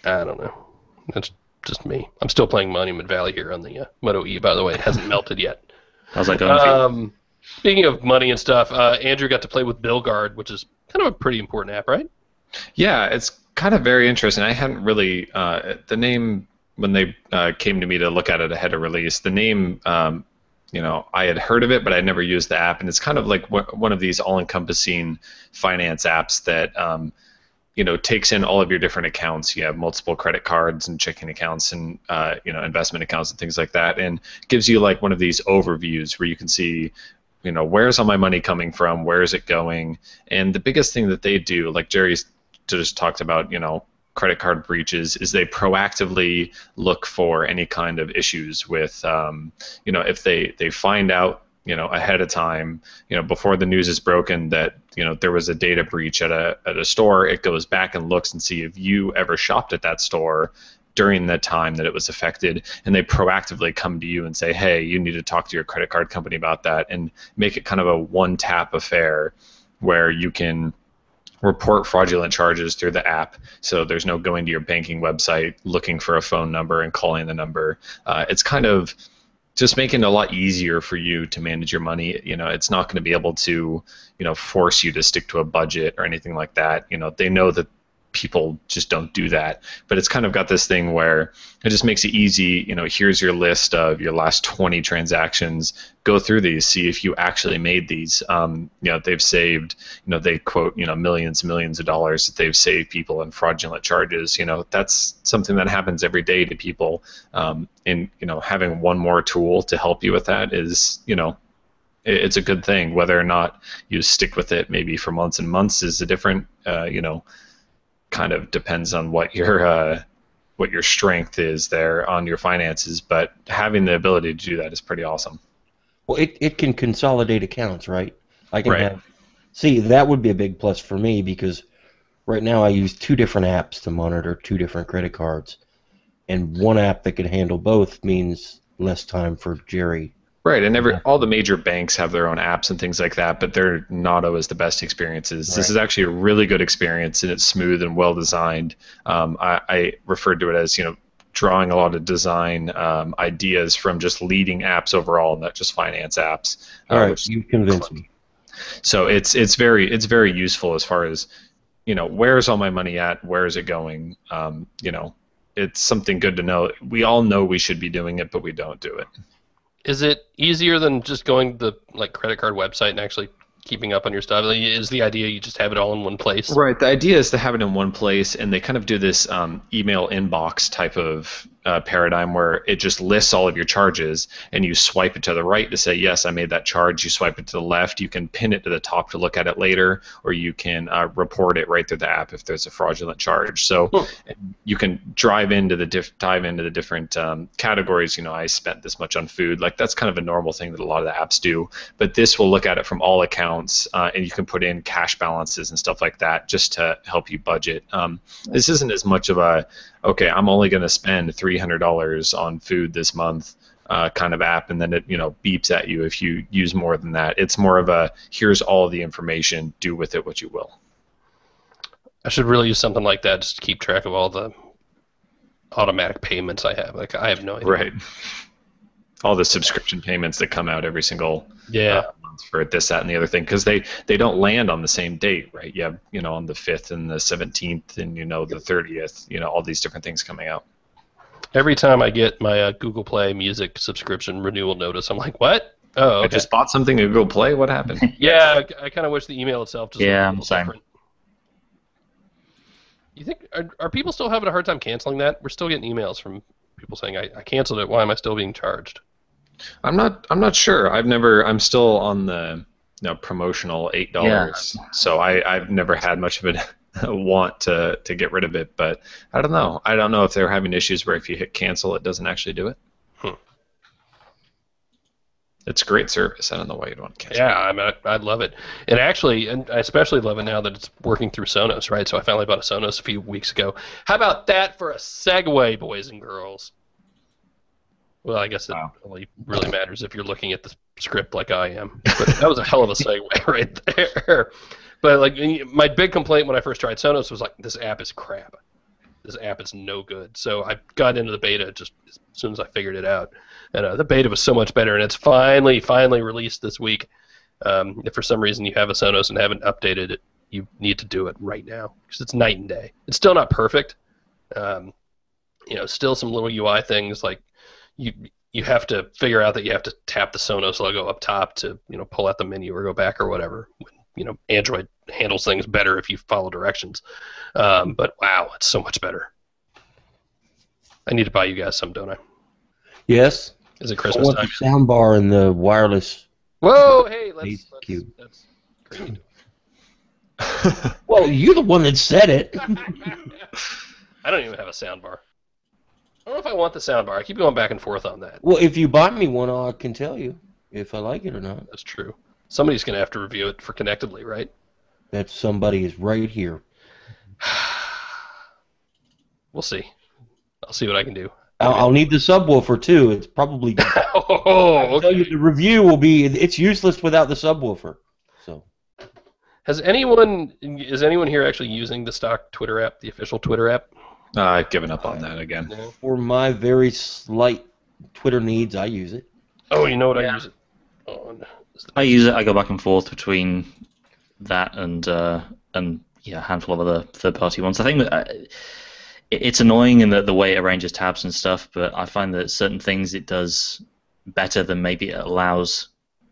I don't know. That's just me. I'm still playing Monument Valley here on the Moto E, by the way. It hasn't melted yet. How's that going for you? Speaking of money and stuff, Andrew got to play with BillGuard, which is kind of a pretty important app, right? Yeah, it's kind of very interesting. I hadn't really the name when they came to me to look at it ahead of release. The name, I had heard of it, but I'd never used the app, and it's kind of like one of these all-encompassing finance apps that takes in all of your different accounts. You have multiple credit cards and checking accounts and investment accounts and things like that, and gives you like one of these overviews where you can see where's all my money coming from, where is it going. And the biggest thing that they do, like Jerry just talked about, credit card breaches, is they proactively look for any kind of issues with if they find out ahead of time, before the news is broken that there was a data breach at a store, it goes back and looks and see if you ever shopped at that store during the time that it was affected, and they proactively come to you and say, hey, you need to talk to your credit card company about that, and make it kind of a one-tap affair where you can report fraudulent charges through the app, so there's no going to your banking website, looking for a phone number and calling the number. It's kind of just making it a lot easier for you to manage your money. It's not going to be able to, force you to stick to a budget or anything like that. They know that people just don't do that. But it's kind of got this thing where it just makes it easy. Here's your list of your last 20 transactions. Go through these, see if you actually made these. They've saved, they quote, millions of dollars that they've saved people in fraudulent charges. That's something that happens every day to people. And having one more tool to help you with that is, it's a good thing. Whether or not you stick with it maybe for months and months is a different, kind of depends on what your strength is there on your finances. But having the ability to do that is pretty awesome. Well, it can consolidate accounts, right? I can Right. see, that would be a big plus for me because right now I use 2 different apps to monitor 2 different credit cards. And one app that can handle both means less time for Jerry. Right, and all the major banks have their own apps and things like that, but they're not always the best experiences. Right. This is actually a really good experience, and it's smooth and well designed. I referred to it as drawing a lot of design ideas from just leading apps overall, not just finance apps. All right, which- you convinced me. So it's very useful as far as where's all my money at, where is it going. It's something good to know. We all know we should be doing it, but we don't do it. Is it easier than just going to the credit card website and actually keeping up on your stuff? Is the idea you just have it all in one place? Right. The idea is to have it in one place, and they kind of do this email inbox type of paradigm where it just lists all of your charges, and you swipe it to the right to say, yes, I made that charge. You swipe it to the left. You can pin it to the top to look at it later, or you can report it right through the app if there's a fraudulent charge. So you can dive into the different categories. I spent this much on food. That's kind of a normal thing that a lot of the apps do. But this will look at it from all accounts, and you can put in cash balances and stuff like that just to help you budget. This isn't as much of a, okay, I'm only going to spend $300 on food this month kind of app, and then it beeps at you if you use more than that. It's more of a, here's all the information, do with it what you will. I should really use something like that just to keep track of all the automatic payments I have. I have no idea. Right. All the subscription payments that come out every single month for this, that, and the other thing, because they don't land on the same date, right? You have, on the 5th and the 17th and, the 30th, all these different things coming out. Every time I get my Google Play music subscription renewal notice, I'm like, what? Oh, okay. I just bought something at Google Play. What happened? Yeah, I kind of wish the email itself just looked a little same. different. You think are people still having a hard time canceling that? We're still getting emails from people saying I canceled it. Why am I still being charged? I'm not sure. I'm still on the promotional $8. Yeah. So I've never had much of a want to get rid of it, but I don't know. I don't know if they're having issues where if you hit cancel, it doesn't actually do it. It's a great service. I don't know why you'd want to cancel. Yeah, I love it. And actually, and I especially love it now that it's working through Sonos, right? So I finally bought a Sonos a few weeks ago. How about that for a segue, boys and girls? Well, I guess it only really matters if you're looking at the script like I am. But that was a hell of a segue right there. But my big complaint when I first tried Sonos was this app is crap. This app is no good. So I got into the beta just as soon as I figured it out. And the beta was so much better, and it's finally released this week. If for some reason you have a Sonos and haven't updated it, you need to do it right now because it's night and day. It's still not perfect. Still some little UI things like you have to figure out that you have to tap the Sonos logo up top to pull out the menu or go back or whatever. Android handles things better if you follow directions. But wow, it's so much better. I need to buy you guys some, don't I? Yes. Is it I Christmas want time? the soundbar and the wireless. Whoa, hey, cute. that's great. Well, you're the one that said it. I don't even have a soundbar. I don't know if I want the soundbar. I keep going back and forth on that. Well, if you buy me one, I can tell you if I like it or not. That's true. Somebody's going to have to review it for Connectedly, right? That somebody is right here. We'll see. I'll see what I can do. I'll need the subwoofer too. It's probably. Oh, I'll tell you, the review will be. It's useless without the subwoofer. So. Is anyone here actually using the stock Twitter app, the official Twitter app? I've given up on that again. No. For my very slight Twitter needs, I use it. Oh, you know what I use it on? I use it. I go back and forth between that and a handful of other third-party ones. I think that, it's annoying in the way it arranges tabs and stuff, but I find that certain things it does better than maybe it allows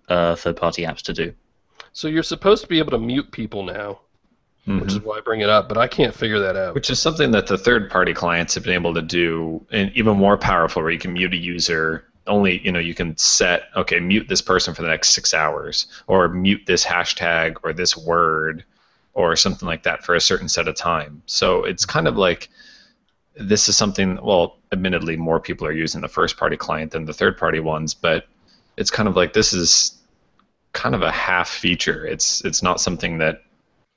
third-party apps to do. So you're supposed to be able to mute people now, which is why I bring it up, but I can't figure that out. Which is something that the third-party clients have been able to do, and even more powerful, where you can mute a user. Only, you can set, okay, mute this person for the next 6 hours, or mute this hashtag or this word, or something like that for a certain set of time. So it's kind of like, this is something, well, admittedly, more people are using the first-party client than the third-party ones, but it's kind of like, this is kind of a half feature. It's not something that,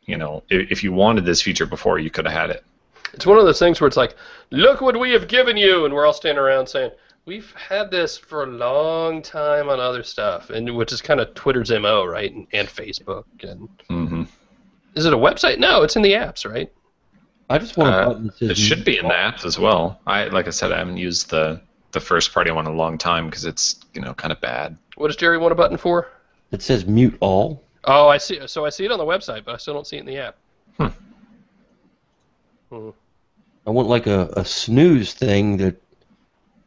if you wanted this feature before, you could have had it. It's one of those things where it's like, look what we have given you, and we're all standing around saying, we've had this for a long time on other stuff, and which is kind of Twitter's MO, right, and Facebook. And Is it a website? No, it's in the apps, right? I just want a button that says it should be in the apps as well. Like I said, I haven't used the first-party one in a long time because it's kind of bad. What does Jerry want a button for? It says mute all. Oh, I see. So I see it on the website, but I still don't see it in the app. I want like a snooze thing that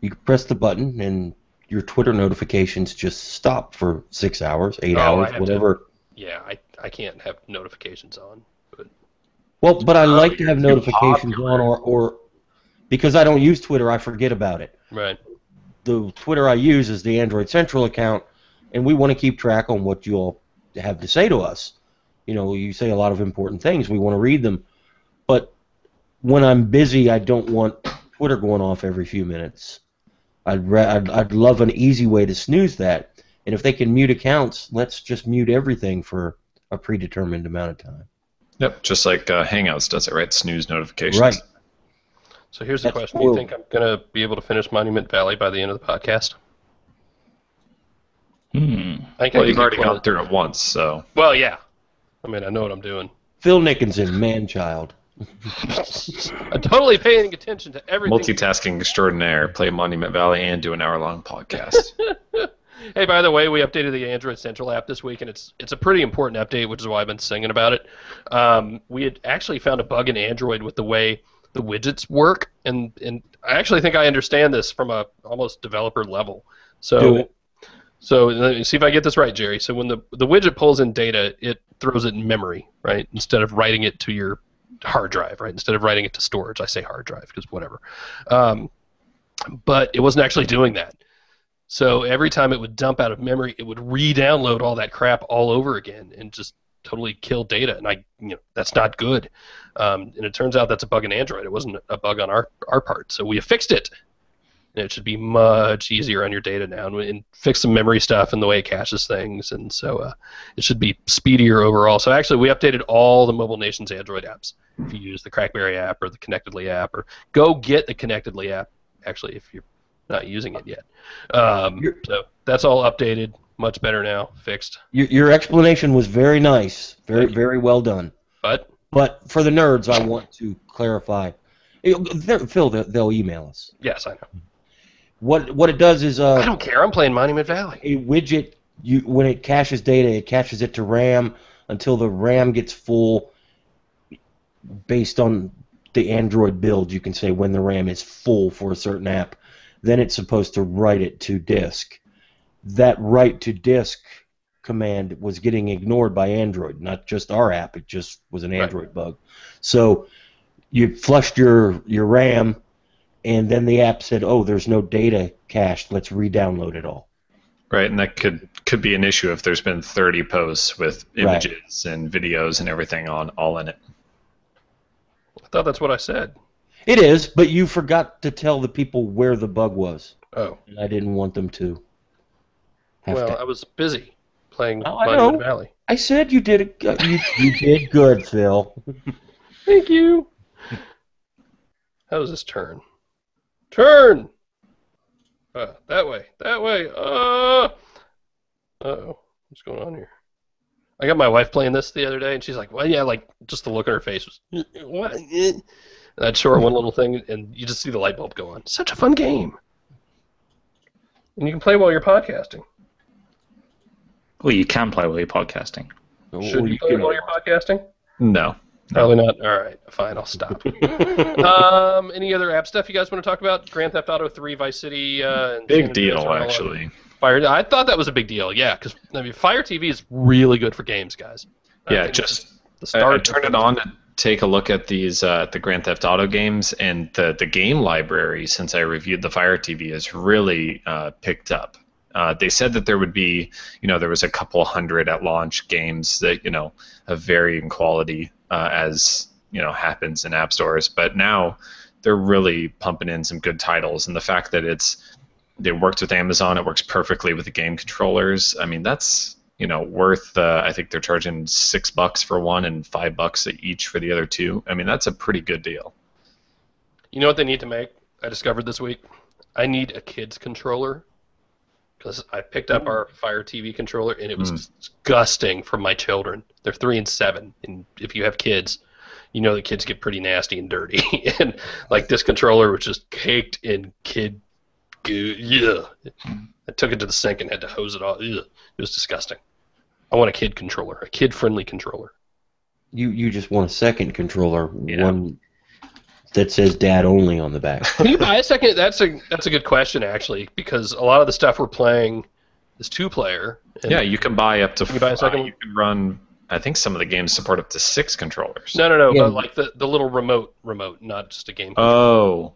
you can press the button and your Twitter notifications just stop for 6 hours, 8 hours, whatever. Yeah, I can't have notifications on. But I like to have notifications on, or because I don't use Twitter, I forget about it. Right. The Twitter I use is the Android Central account, and we want to keep track on what you all have to say to us. You say a lot of important things. We want to read them. But when I'm busy, I don't want Twitter going off every few minutes. I'd love an easy way to snooze that. And if they can mute accounts, let's just mute everything for a predetermined amount of time. Yep, just like Hangouts does it, right? Snooze notifications. Right. So here's the question. Do you think I'm going to be able to finish Monument Valley by the end of the podcast? Well, you've already gone through it once, so... Well, yeah. I mean, I know what I'm doing. Phil Nickinson, man-child. I'm totally paying attention to everything. Multitasking extraordinaire. Play Monument Valley and do an hour-long podcast. Hey, by the way, we updated the Android Central app this week, and it's a pretty important update, which is why I've been singing about it. We had actually found a bug in Android with the way the widgets work, and I actually think I understand this from a almost developer level. So let me see if I get this right, Jerry. So when the widget pulls in data, it throws it in memory, right, instead of writing it to your hard drive, right? Instead of writing it to storage. I say hard drive because whatever. But it wasn't actually doing that. So every time it would dump out of memory, it would re-download all that crap all over again and just totally kill data. And that's not good. And it turns out that's a bug in Android. It wasn't a bug on our part. So we have fixed it. And it should be much easier on your data now, and fix some memory stuff and the way it caches things. And so it should be speedier overall. So actually, we updated all the Mobile Nations Android apps. If you use the Crackberry app or the Connectedly app, or go get the Connectedly app, actually, if you're not using it yet. So that's all updated, much better now, fixed. Your explanation was very nice, very well done. But for the nerds, I want to clarify. Phil, they'll email us. Yes, I know. What it does is I don't care. I'm playing Monument Valley. A widget, when it caches data, it caches it to RAM until the RAM gets full. Based on the Android build, you can say when the RAM is full for a certain app. Then it's supposed to write it to disk. That write to disk command was getting ignored by Android, not just our app. It just was an Android bug. So you flushed your RAM, and then the app said, "Oh, there's no data cached. Let's re-download it all." Right, and that could be an issue if there's been 30 posts with images and videos and everything all in it. I thought that's what I said. It is, but you forgot to tell the people where the bug was. Oh. And I didn't want them to. I was busy playing Monument Valley. I said you did you did good, Phil. Thank you. How does this turn? Turn! That way. Uh-oh. What's going on here? I got my wife playing this the other day, and she's like, well, yeah, like, just the look on her face was, what? And I'd show her one little thing, and you just see the light bulb go on. Such a fun game. And you can play while you're podcasting. Well, you can play while you're podcasting. Should you play while you're podcasting? No. Probably not. All right, fine, I'll stop. Any other app stuff you guys want to talk about? Grand Theft Auto 3, Vice City, and Big San Andreas deal, are all actually. Fire. I thought that was a big deal. Yeah, because I mean, Fire TV is really good for games, guys. I Yeah, think just the I start. turned it on to take a look at these the Grand Theft Auto games, and the game library since I reviewed the Fire TV has really picked up. They said that there would be, there was a couple hundred at launch games that of varying quality as happens in app stores, but now they're really pumping in some good titles, and the fact that it works with Amazon, it works perfectly with the game controllers. I mean, that's worth. I think they're charging $6 for one and $5 each for the other two. I mean, that's a pretty good deal. You know what they need to make? I discovered this week. I need a kids controller because I picked up our Fire TV controller and it was disgusting for my children. They're 3 and 7, and if you have kids, you know the kids get pretty nasty and dirty. And like this controller was just caked in kid goo. Yeah. I took it to the sink and had to hose it off. Ugh. It was disgusting. I want a kid controller, a kid-friendly controller. You just want a second controller, one that says "Dad only" on the back. Can you buy a second? That's a good question actually, because a lot of the stuff we're playing is 2-player. Yeah, you can buy up to. Can you buy a second one? You can run. I think some of the games support up to 6 controllers. No, Yeah. but like the little remote, not just a game controller. Oh,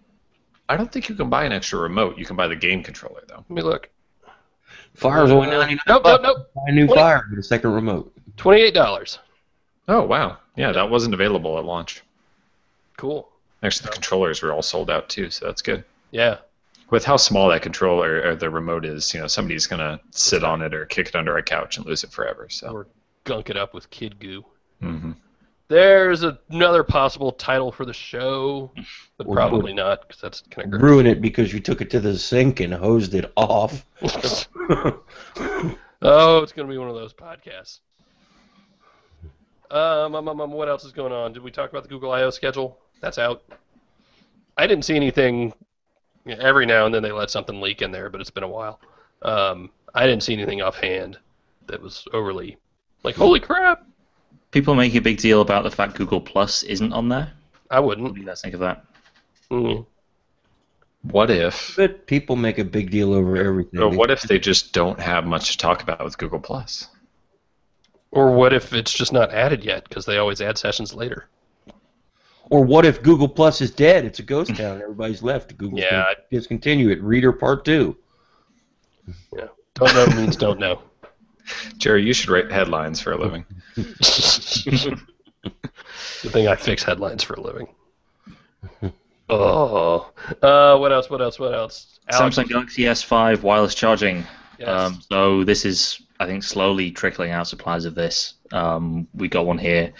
I don't think you can buy an extra remote. You can buy the game controller though. Let me look. Fire's only 99. Nope. Buy a new 20 Fire with a second remote. $28. Oh wow, yeah, that wasn't available at launch. Cool. Actually, the controllers were all sold out too, so that's good. Yeah. With how small that controller or the remote is, somebody's gonna sit on it or kick it under a couch and lose it forever. So. Or gunk it up with kid goo. Mm-hmm. There's another possible title for the show, but probably not, because that's kind of gross. Ruin it because you took it to the sink and hosed it off. Oh, it's going to be one of those podcasts. What else is going on? Did we talk about the Google I/O schedule? That's out. I didn't see anything. Every now and then they let something leak in there, but it's been a while. I didn't see anything offhand that was overly like, holy crap. People make a big deal about the fact Google Plus isn't on there. I What wouldn't. do you guys think of that? Mm. What if? But people make a big deal over everything. Or what if they just don't have much to talk about with Google Plus? Or what if it's just not added yet, because they always add sessions later? Or what if Google Plus is dead? It's a ghost town. Everybody's left. Google's Yeah. gonna discontinue it. Reader Part 2. Yeah. Don't know means don't know. Jerry, you should write headlines for a living. Good thing I fix headlines for a living. Oh. What else? Alex, Samsung Galaxy S5 wireless charging. yes. So this is, I think, slowly trickling out supplies of this. We got one here.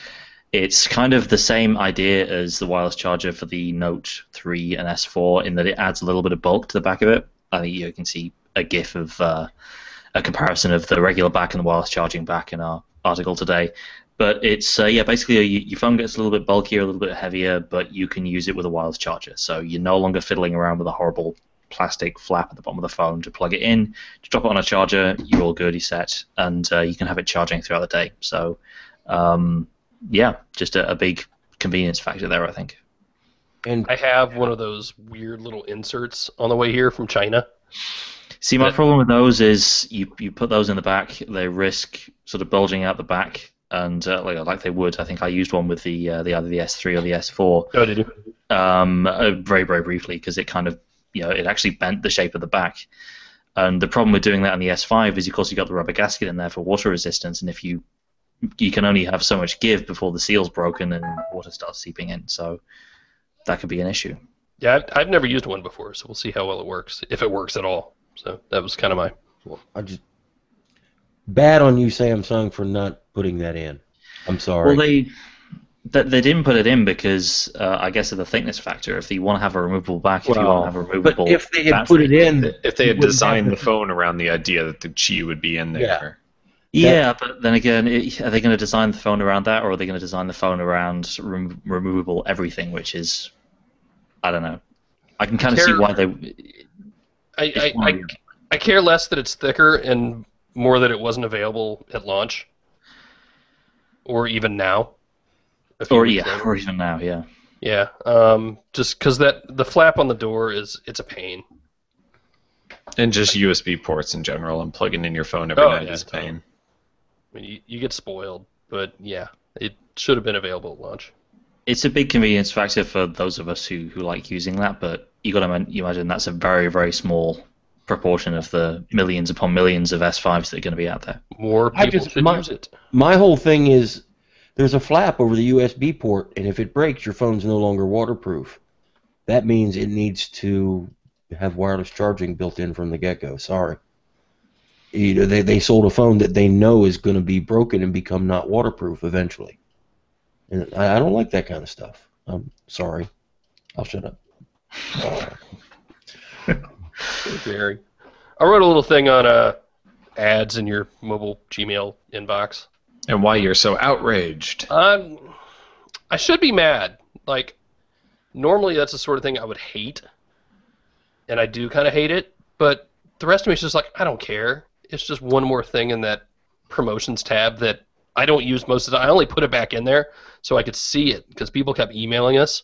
It's kind of the same idea as the wireless charger for the Note 3 and S4 in that it adds a little bit of bulk to the back of it. I think you can see a GIF of a comparison of the regular back and the wireless charging back in our article today. But it's basically your phone gets a little bit bulkier, a little bit heavier, but you can use it with a wireless charger. So you're no longer fiddling around with a horrible plastic flap at the bottom of the phone to plug it in, to drop it on a charger, you're all good, you're set, and you can have it charging throughout the day. So, just a big convenience factor there, I think. And I have one of those weird little inserts on the way here from China. See, my problem with those is you put those in the back, they risk sort of bulging out the back, and like they would. I think I used one with the either the S3 or the S4. Oh, did you? Very, very briefly, because it kind of, it actually bent the shape of the back. And the problem with doing that on the S5 is, of course, you got the rubber gasket in there for water resistance, and if you can only have so much give before the seal's broken and water starts seeping in, so that could be an issue. Yeah, I've never used one before, so we'll see how well it works, if it works at all. So that was kind of my... bad on you, Samsung, for not putting that in. I'm sorry. Well, they didn't put it in because I guess of the thickness factor. If you want to have a removable back, if you want to have a removable... But if they had battery- put it in, If they had you wouldn't designed have the phone around the idea that the Qi would be in there. Yeah, but then again, are they going to design the phone around that, or are they going to design the phone around removable everything, which is... I don't know. I can kind of see why they... I care less that it's thicker and more that it wasn't available at launch, or even now. a few Or weeks yeah, later. or even now, yeah. Yeah, just because the flap on the door it's a pain. And just USB ports in general, and plugging in your phone every night is a pain. I mean, you get spoiled, but yeah, it should have been available at launch. It's a big convenience factor for those of us who like using that, but you got to imagine that's a very, very small proportion of the millions upon millions of S5s that are going to be out there. More people should use it. My whole thing is there's a flap over the USB port, and if it breaks, your phone's no longer waterproof. That means it needs to have wireless charging built in from the get-go. Sorry. They sold a phone that they know is going to be broken and become not waterproof eventually. And I don't like that kind of stuff. I'm sorry. I'll shut up. Gary. I wrote a little thing on ads in your mobile Gmail inbox. And why you're so outraged. I should be mad. Like, normally that's the sort of thing I would hate, and I do kind of hate it, but the rest of me is just like, I don't care. It's just one more thing in that promotions tab that I don't use most of the time. I only put it back in there so I could see it, because people kept emailing us.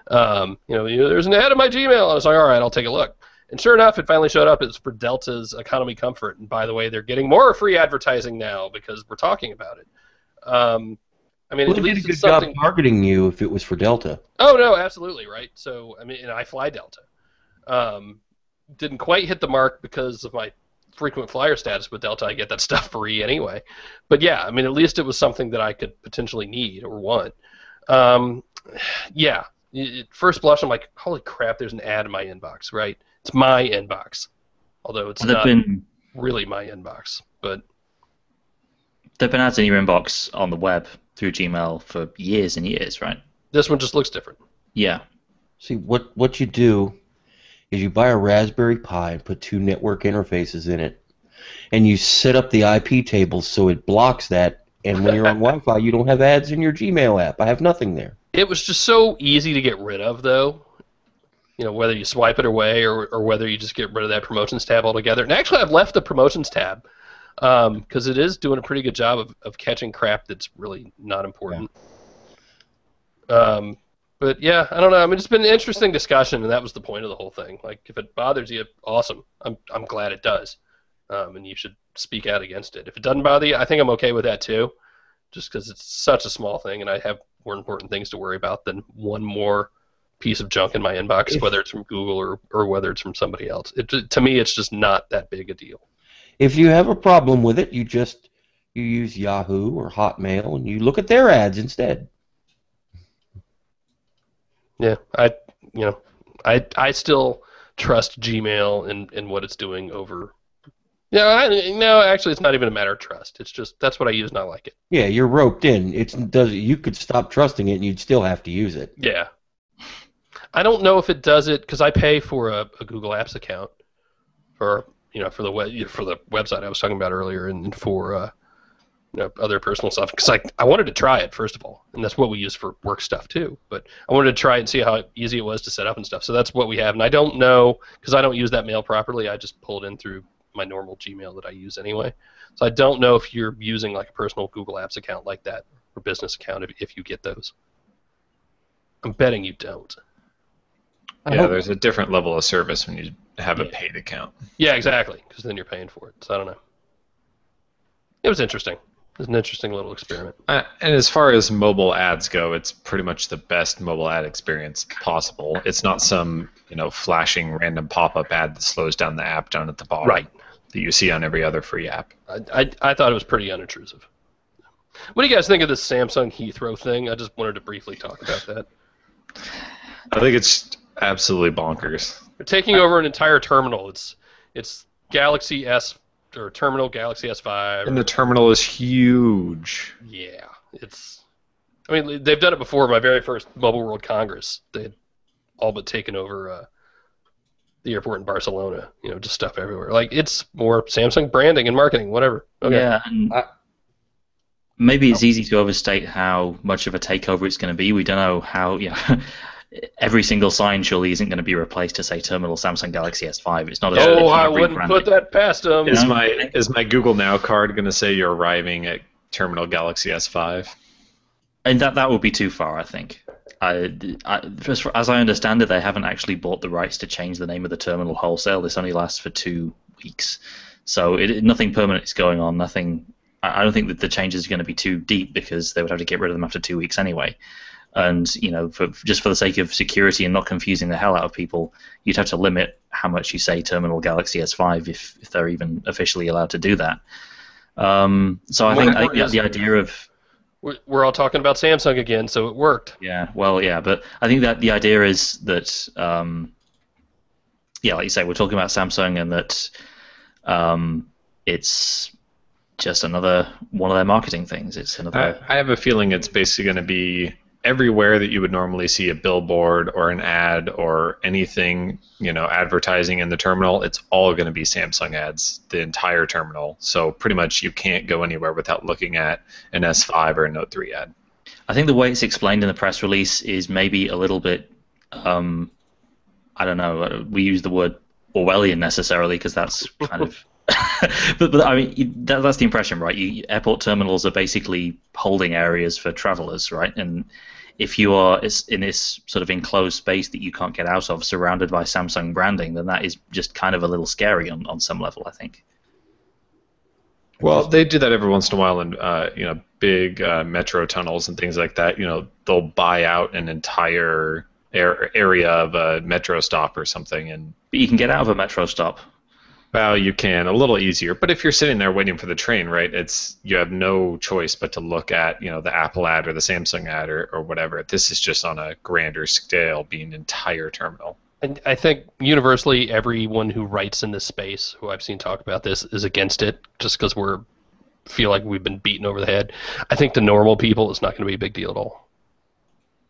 There's an ad in my Gmail, and I was like, all right, I'll take a look. And sure enough, it finally showed up. It's for Delta's Economy Comfort, and by the way, they're getting more free advertising now because we're talking about it. At Well, least did a it's good something. job targeting you if it was for Delta. Oh no, absolutely right. So and I fly Delta. Didn't quite hit the mark because of my frequent flyer status with Delta. I get that stuff free anyway. But yeah, at least it was something that I could potentially need or want. Yeah. At first blush, I'm like, holy crap, there's an ad in my inbox, right? It's my inbox. Although it's not really my inbox. But There have been ads in your inbox on the web through Gmail for years and years, right? this one just looks different. Yeah. See, what you do is you buy a Raspberry Pi and put two network interfaces in it, and you set up the IP tables so it blocks that, and when you're on Wi-Fi, you don't have ads in your Gmail app. I have nothing there. It was just so easy to get rid of, though. Whether you swipe it away or whether you just get rid of that promotions tab altogether. And actually, I've left the promotions tab because it is doing a pretty good job of catching crap that's really not important. Yeah. But yeah, I don't know. It's been an interesting discussion, and that was the point of the whole thing. Like, if it bothers you, awesome. I'm glad it does, and you should speak out against it. If it doesn't bother you, I think I'm okay with that too, just because it's such a small thing, and I have more important things to worry about than one more piece of junk in my inbox, whether it's from Google or whether it's from somebody else. To me, it's just not that big a deal. If you have a problem with it, you use Yahoo or Hotmail, and you look at their ads instead. Yeah, I still trust Gmail and what it's doing over. No, actually, it's not even a matter of trust. It's just that's what I use, and I like it. Yeah, you're roped in. You could stop trusting it, and you'd still have to use it. Yeah. I don't know if it does it because I pay for a Google Apps account for the website I was talking about earlier, and for other personal stuff, because I wanted to try it first of all, and that's what we use for work stuff too. But I wanted to try it and see how easy it was to set up and stuff. So that's what we have, and I don't know because I don't use that mail properly. I just pull it in through my normal Gmail that I use anyway. So I don't know if you're using like a personal Google Apps account like that or business account if you get those. I'm betting you don't. Yeah, there's a different level of service when you have a paid account. Yeah, exactly, because then you're paying for it. So I don't know. It was interesting. It was an interesting little experiment. And as far as mobile ads go, it's pretty much the best mobile ad experience possible. It's not some flashing random pop-up ad that slows down the app down at the bottom, right, that you see on every other free app. I thought it was pretty unintrusive. What do you guys think of this Samsung Heathrow thing? I just wanted to briefly talk about that. I think it's absolutely bonkers. They're taking over an entire terminal. It's Galaxy S or terminal Galaxy S5. And the terminal is huge. Yeah, they've done it before. My very first Mobile World Congress, they had all but taken over the airport in Barcelona. Just stuff everywhere. Like, it's more Samsung branding and marketing, whatever. Okay. Yeah. And maybe it's easy to overstate how much of a takeover it's going to be. We don't know how. Every single sign surely isn't going to be replaced to say terminal Samsung Galaxy S5. It's not. I wouldn't put that past them. Is my Google Now card going to say you're arriving at terminal Galaxy S5? And that would be too far, I think. As I understand it, they haven't actually bought the rights to change the name of the terminal wholesale. This only lasts for 2 weeks, so nothing permanent is going on. Nothing. I don't think that the changes are going to be too deep because they would have to get rid of them after 2 weeks anyway. And just for the sake of security and not confusing the hell out of people, you'd have to limit how much you say Terminal Galaxy S5 if they're even officially allowed to do that. So I think the idea of we're all talking about Samsung again, so it worked. Yeah, well, yeah, but I think that the idea is that, like you say, we're talking about Samsung and that it's just another one of their marketing things. It's another. I have a feeling it's basically going to be everywhere that you would normally see a billboard or an ad or anything, advertising in the terminal. It's all going to be Samsung ads, the entire terminal. So pretty much you can't go anywhere without looking at an S5 or a Note 3 ad. I think the way it's explained in the press release is maybe a little bit, I don't know, we use the word Orwellian necessarily because that's kind of... but I mean, that's the impression, right? Airport terminals are basically holding areas for travelers, right? And if you are in this sort of enclosed space that you can't get out of, surrounded by Samsung branding, then that is just kind of a little scary on some level, I think. Well, they do that every once in a while in big metro tunnels and things like that. They'll buy out an entire area of a metro stop or something, and but you can get out of a metro stop. Well, you can a little easier, but if you're sitting there waiting for the train, right? You have no choice but to look at the Apple ad or the Samsung ad or whatever. This is just on a grander scale, being an entire terminal. And I think universally, everyone who writes in this space, who I've seen talk about this, is against it, just because feel like we've been beaten over the head. I think to normal people, it's not going to be a big deal at all.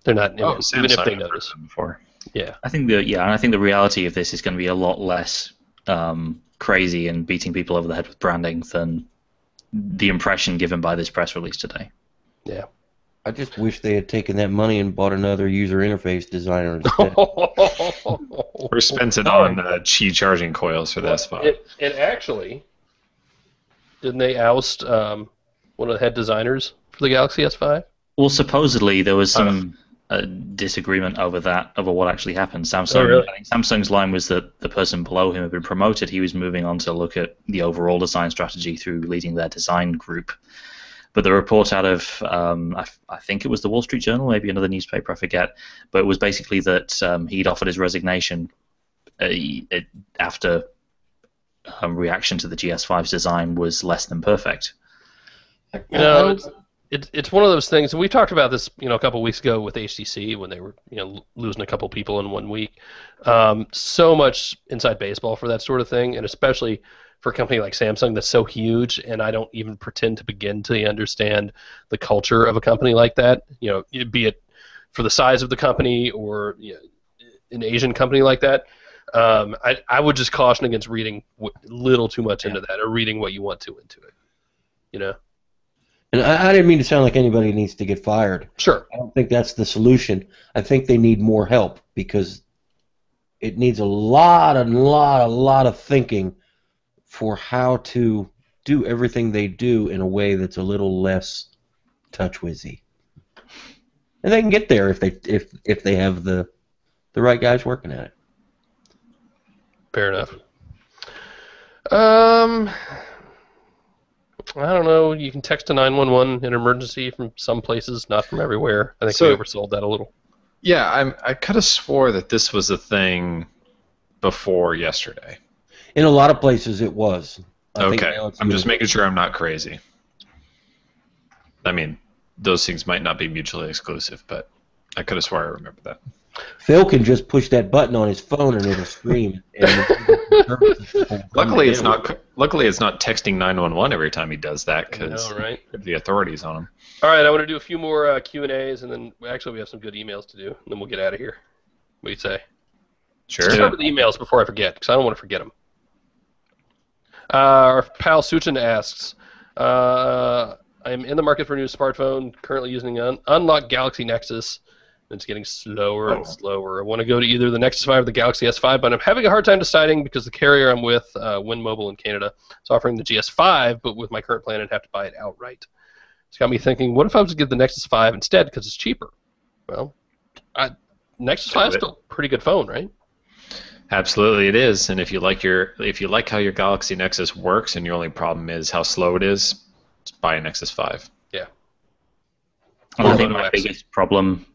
They're not, even if they notice. Before. Yeah. I think the reality of this is going to be a lot less crazy and beating people over the head with branding than the impression given by this press release today. Yeah. I just wish they had taken that money and bought another user interface designer instead. Or spent it on Qi charging coils for the S5. And actually, didn't they oust one of the head designers for the Galaxy S5? Well, supposedly there was some disagreement over what actually happened. Samsung, really? I think Samsung's line was that the person below him had been promoted. He was moving on to look at the overall design strategy through leading their design group. But the report out of, I think it was the Wall Street Journal, maybe another newspaper, I forget, but it was basically that he'd offered his resignation after reaction to the GS5's design was less than perfect. It's one of those things, and we talked about this, a couple weeks ago with HTC when they were, losing a couple people in 1 week. So much inside baseball for that sort of thing, and especially for a company like Samsung that's so huge, and I don't even pretend to begin to understand the culture of a company like that. Be it for the size of the company or an Asian company like that. I would just caution against reading a little too much into that, or reading what you want to into it. And I didn't mean to sound like anybody needs to get fired. Sure. I don't think that's the solution. I think they need more help because it needs a lot of thinking for how to do everything they do in a way that's a little less touch-whizzy. And they can get there if they have the right guys working at it. Fair enough. I don't know. You can text to 911 in emergency from some places, not from everywhere. I think we oversold that a little. Yeah, I could have swore that this was a thing before yesterday. In a lot of places, it was. Okay, I'm just making sure I'm not crazy. I mean, those things might not be mutually exclusive, but I could have swore I remember that. Phil can just push that button on his phone and it'll scream. Luckily, it's not texting 911 every time he does that because the authorities on him. All right, I want to do a few more Q&As, and then we have some good emails to do, and then we'll get out of here. What do you say? Sure. Let's start with the emails before I forget, because I don't want to forget them. Our pal Suchin asks, I'm in the market for a new smartphone, currently using an unlocked Galaxy Nexus. It's getting slower and slower. I want to go to either the Nexus 5 or the Galaxy S5, but I'm having a hard time deciding because the carrier I'm with, Wind Mobile in Canada, is offering the GS5, but with my current plan, I'd have to buy it outright. It's got me thinking, what if I was to get the Nexus 5 instead because it's cheaper? Well, Nexus 5 is still a pretty good phone, right? Absolutely, it is. And if you like how your Galaxy Nexus works, and your only problem is how slow it is, just buy a Nexus 5. Yeah. And I think my biggest problem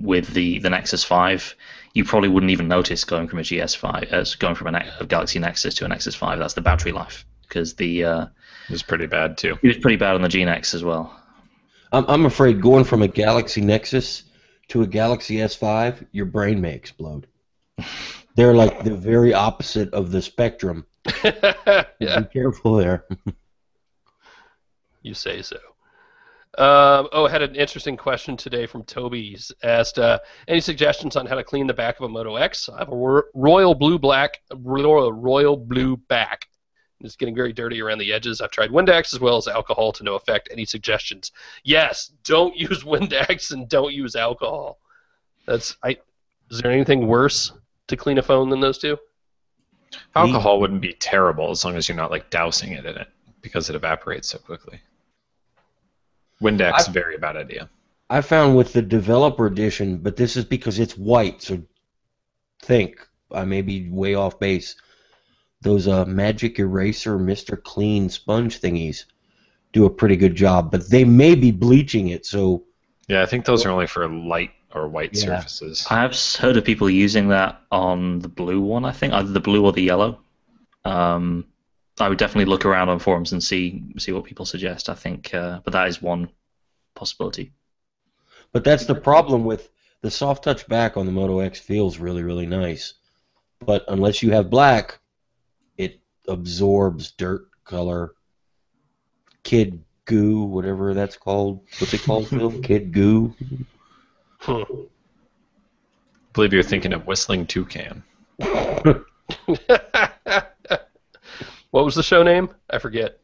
with the Nexus 5, you probably wouldn't even notice going from a GS5, going from a Galaxy Nexus to a Nexus 5. That's the battery life, because it was pretty bad too. It was pretty bad on the G-Nex as well. I'm afraid going from a Galaxy Nexus to a Galaxy S5, your brain may explode. They're like the very opposite of the spectrum. Yeah. Be careful there. You say so. I had an interesting question today from Toby. He's asked, any suggestions on how to clean the back of a Moto X? I have a royal blue back. It's getting very dirty around the edges. I've tried Windex as well as alcohol to no effect. Any suggestions? Yes, don't use Windex and don't use alcohol. Is there anything worse to clean a phone than those two? Alcohol wouldn't be terrible as long as you're not like dousing it in it because it evaporates so quickly. Windex, very bad idea. I found with the developer edition, but this is because it's white, so I may be way off base. Those Magic Eraser Mr. Clean sponge thingies do a pretty good job, but they may be bleaching it, so... Yeah, I think those are only for light or white surfaces. I have heard of people using that on the blue one, I think, either the blue or the yellow. I would definitely look around on forums and see what people suggest, I think, but that is one possibility. But that's the problem with the soft touch back on the Moto X feels really, really nice. But unless you have black, it absorbs dirt color, kid goo, whatever that's called. What's it called, Phil? Kid goo? I believe you're thinking of Whistling Toucan. What was the show name? I forget.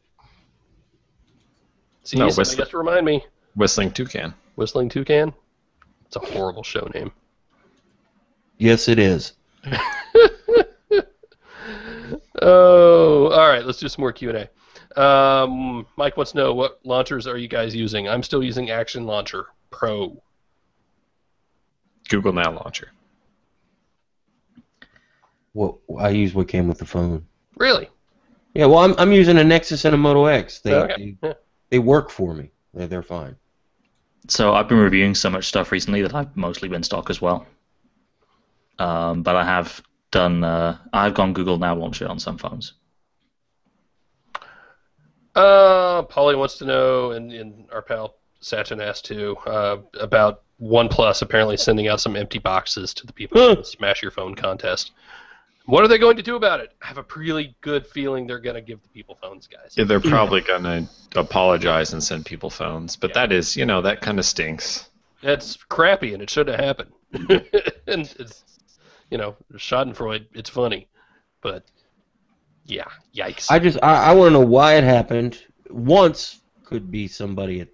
See, no, somebody has to remind me. Whistling Toucan. Whistling Toucan? It's a horrible show name. Yes, it is. Oh, all right. Let's do some more Q&A. Mike wants to know, what launchers are you guys using? I'm still using Action Launcher Pro. Google Now Launcher. Well, I use what came with the phone. Really? Yeah, well, I'm using a Nexus and a Moto X. They work for me. They're fine. So I've been reviewing so much stuff recently that I've mostly been stock as well. But I have done. I've gone Google Now Launcher on some phones. Polly wants to know, and our pal Sachin asked too, about OnePlus apparently sending out some empty boxes to the people in the Smash Your Phone contest. What are they going to do about it? I have a really good feeling they're going to give the people phones, guys. Yeah, they're probably going to apologize and send people phones, but that is, that kind of stinks. That's crappy, and it shouldn't have happened. And it's, Schadenfreude, it's funny, but yeah, yikes. I want to know why it happened. Once could be somebody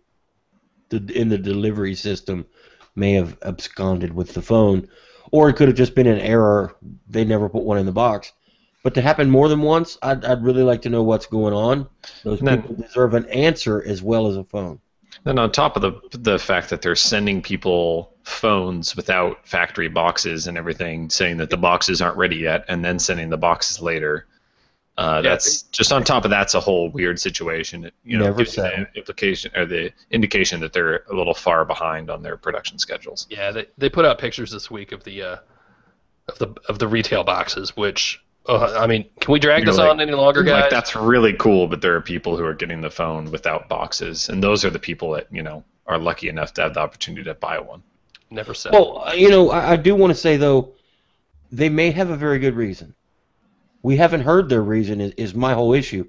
in the delivery system may have absconded with the phone, or it could have just been an error. They never put one in the box. But to happen more than once, I'd really like to know what's going on. Those people deserve an answer as well as a phone. Then on top of the fact that they're sending people phones without factory boxes and everything, saying that the boxes aren't ready yet, and then sending the boxes later, that's just on top of that's a whole weird situation. Gives the implication or the indication that they're a little far behind on their production schedules. Yeah, they put out pictures this week of the retail boxes, which can we drag this on any longer, guys? Like, that's really cool, but there are people who are getting the phone without boxes, and those are the people that are lucky enough to have the opportunity to buy one. Never said. Well, I do want to say though, they may have a very good reason. We haven't heard their reason is my whole issue.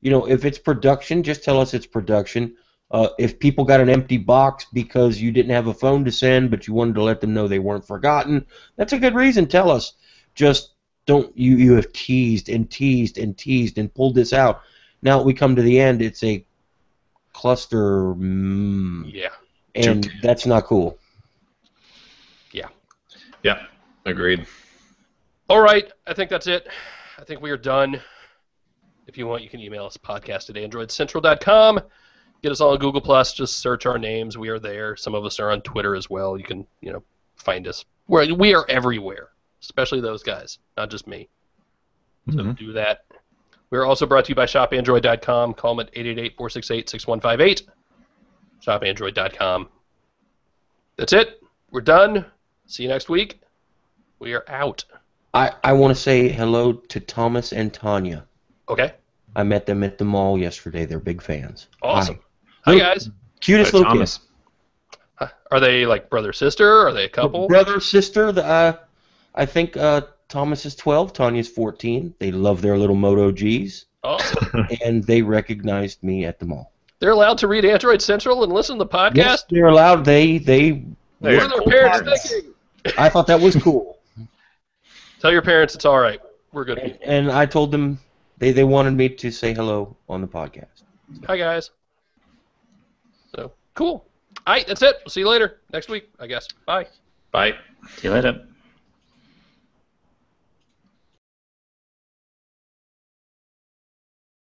If it's production, just tell us it's production. If people got an empty box because you didn't have a phone to send, but you wanted to let them know they weren't forgotten, that's a good reason. Tell us. Just don't. You have teased and teased and teased and pulled this out. Now we come to the end. It's a cluster. Yeah. And that's not cool. Yeah. Yeah. Agreed. All right. I think that's it. I think we are done. If you want, you can email us podcast@androidcentral.com. Get us all on Google Plus. Just search our names. We are there. Some of us are on Twitter as well. You can, find us. We are everywhere, especially those guys, not just me. So do that. We're also brought to you by ShopAndroid.com. Call them at 888-468-6158. ShopAndroid.com. That's it. We're done. See you next week. We are out. I want to say hello to Thomas and Tanya. Okay. I met them at the mall yesterday. They're big fans. Awesome. Hi guys. Cutest little Thomas. Huh. Are they like brother sister? Are they a couple? Brother, sister. I think Thomas is 12. Tanya's 14. They love their little Moto Gs. Awesome. And they recognized me at the mall. They're allowed to read Android Central and listen to the podcast? Yes, they're allowed. They What are their parents thinking? I thought that was cool. Tell your parents it's all right. We're good people. And I told them they wanted me to say hello on the podcast. Hi, guys. So, cool. All right, that's it. We'll see you later next week, I guess. Bye. Bye. See you later.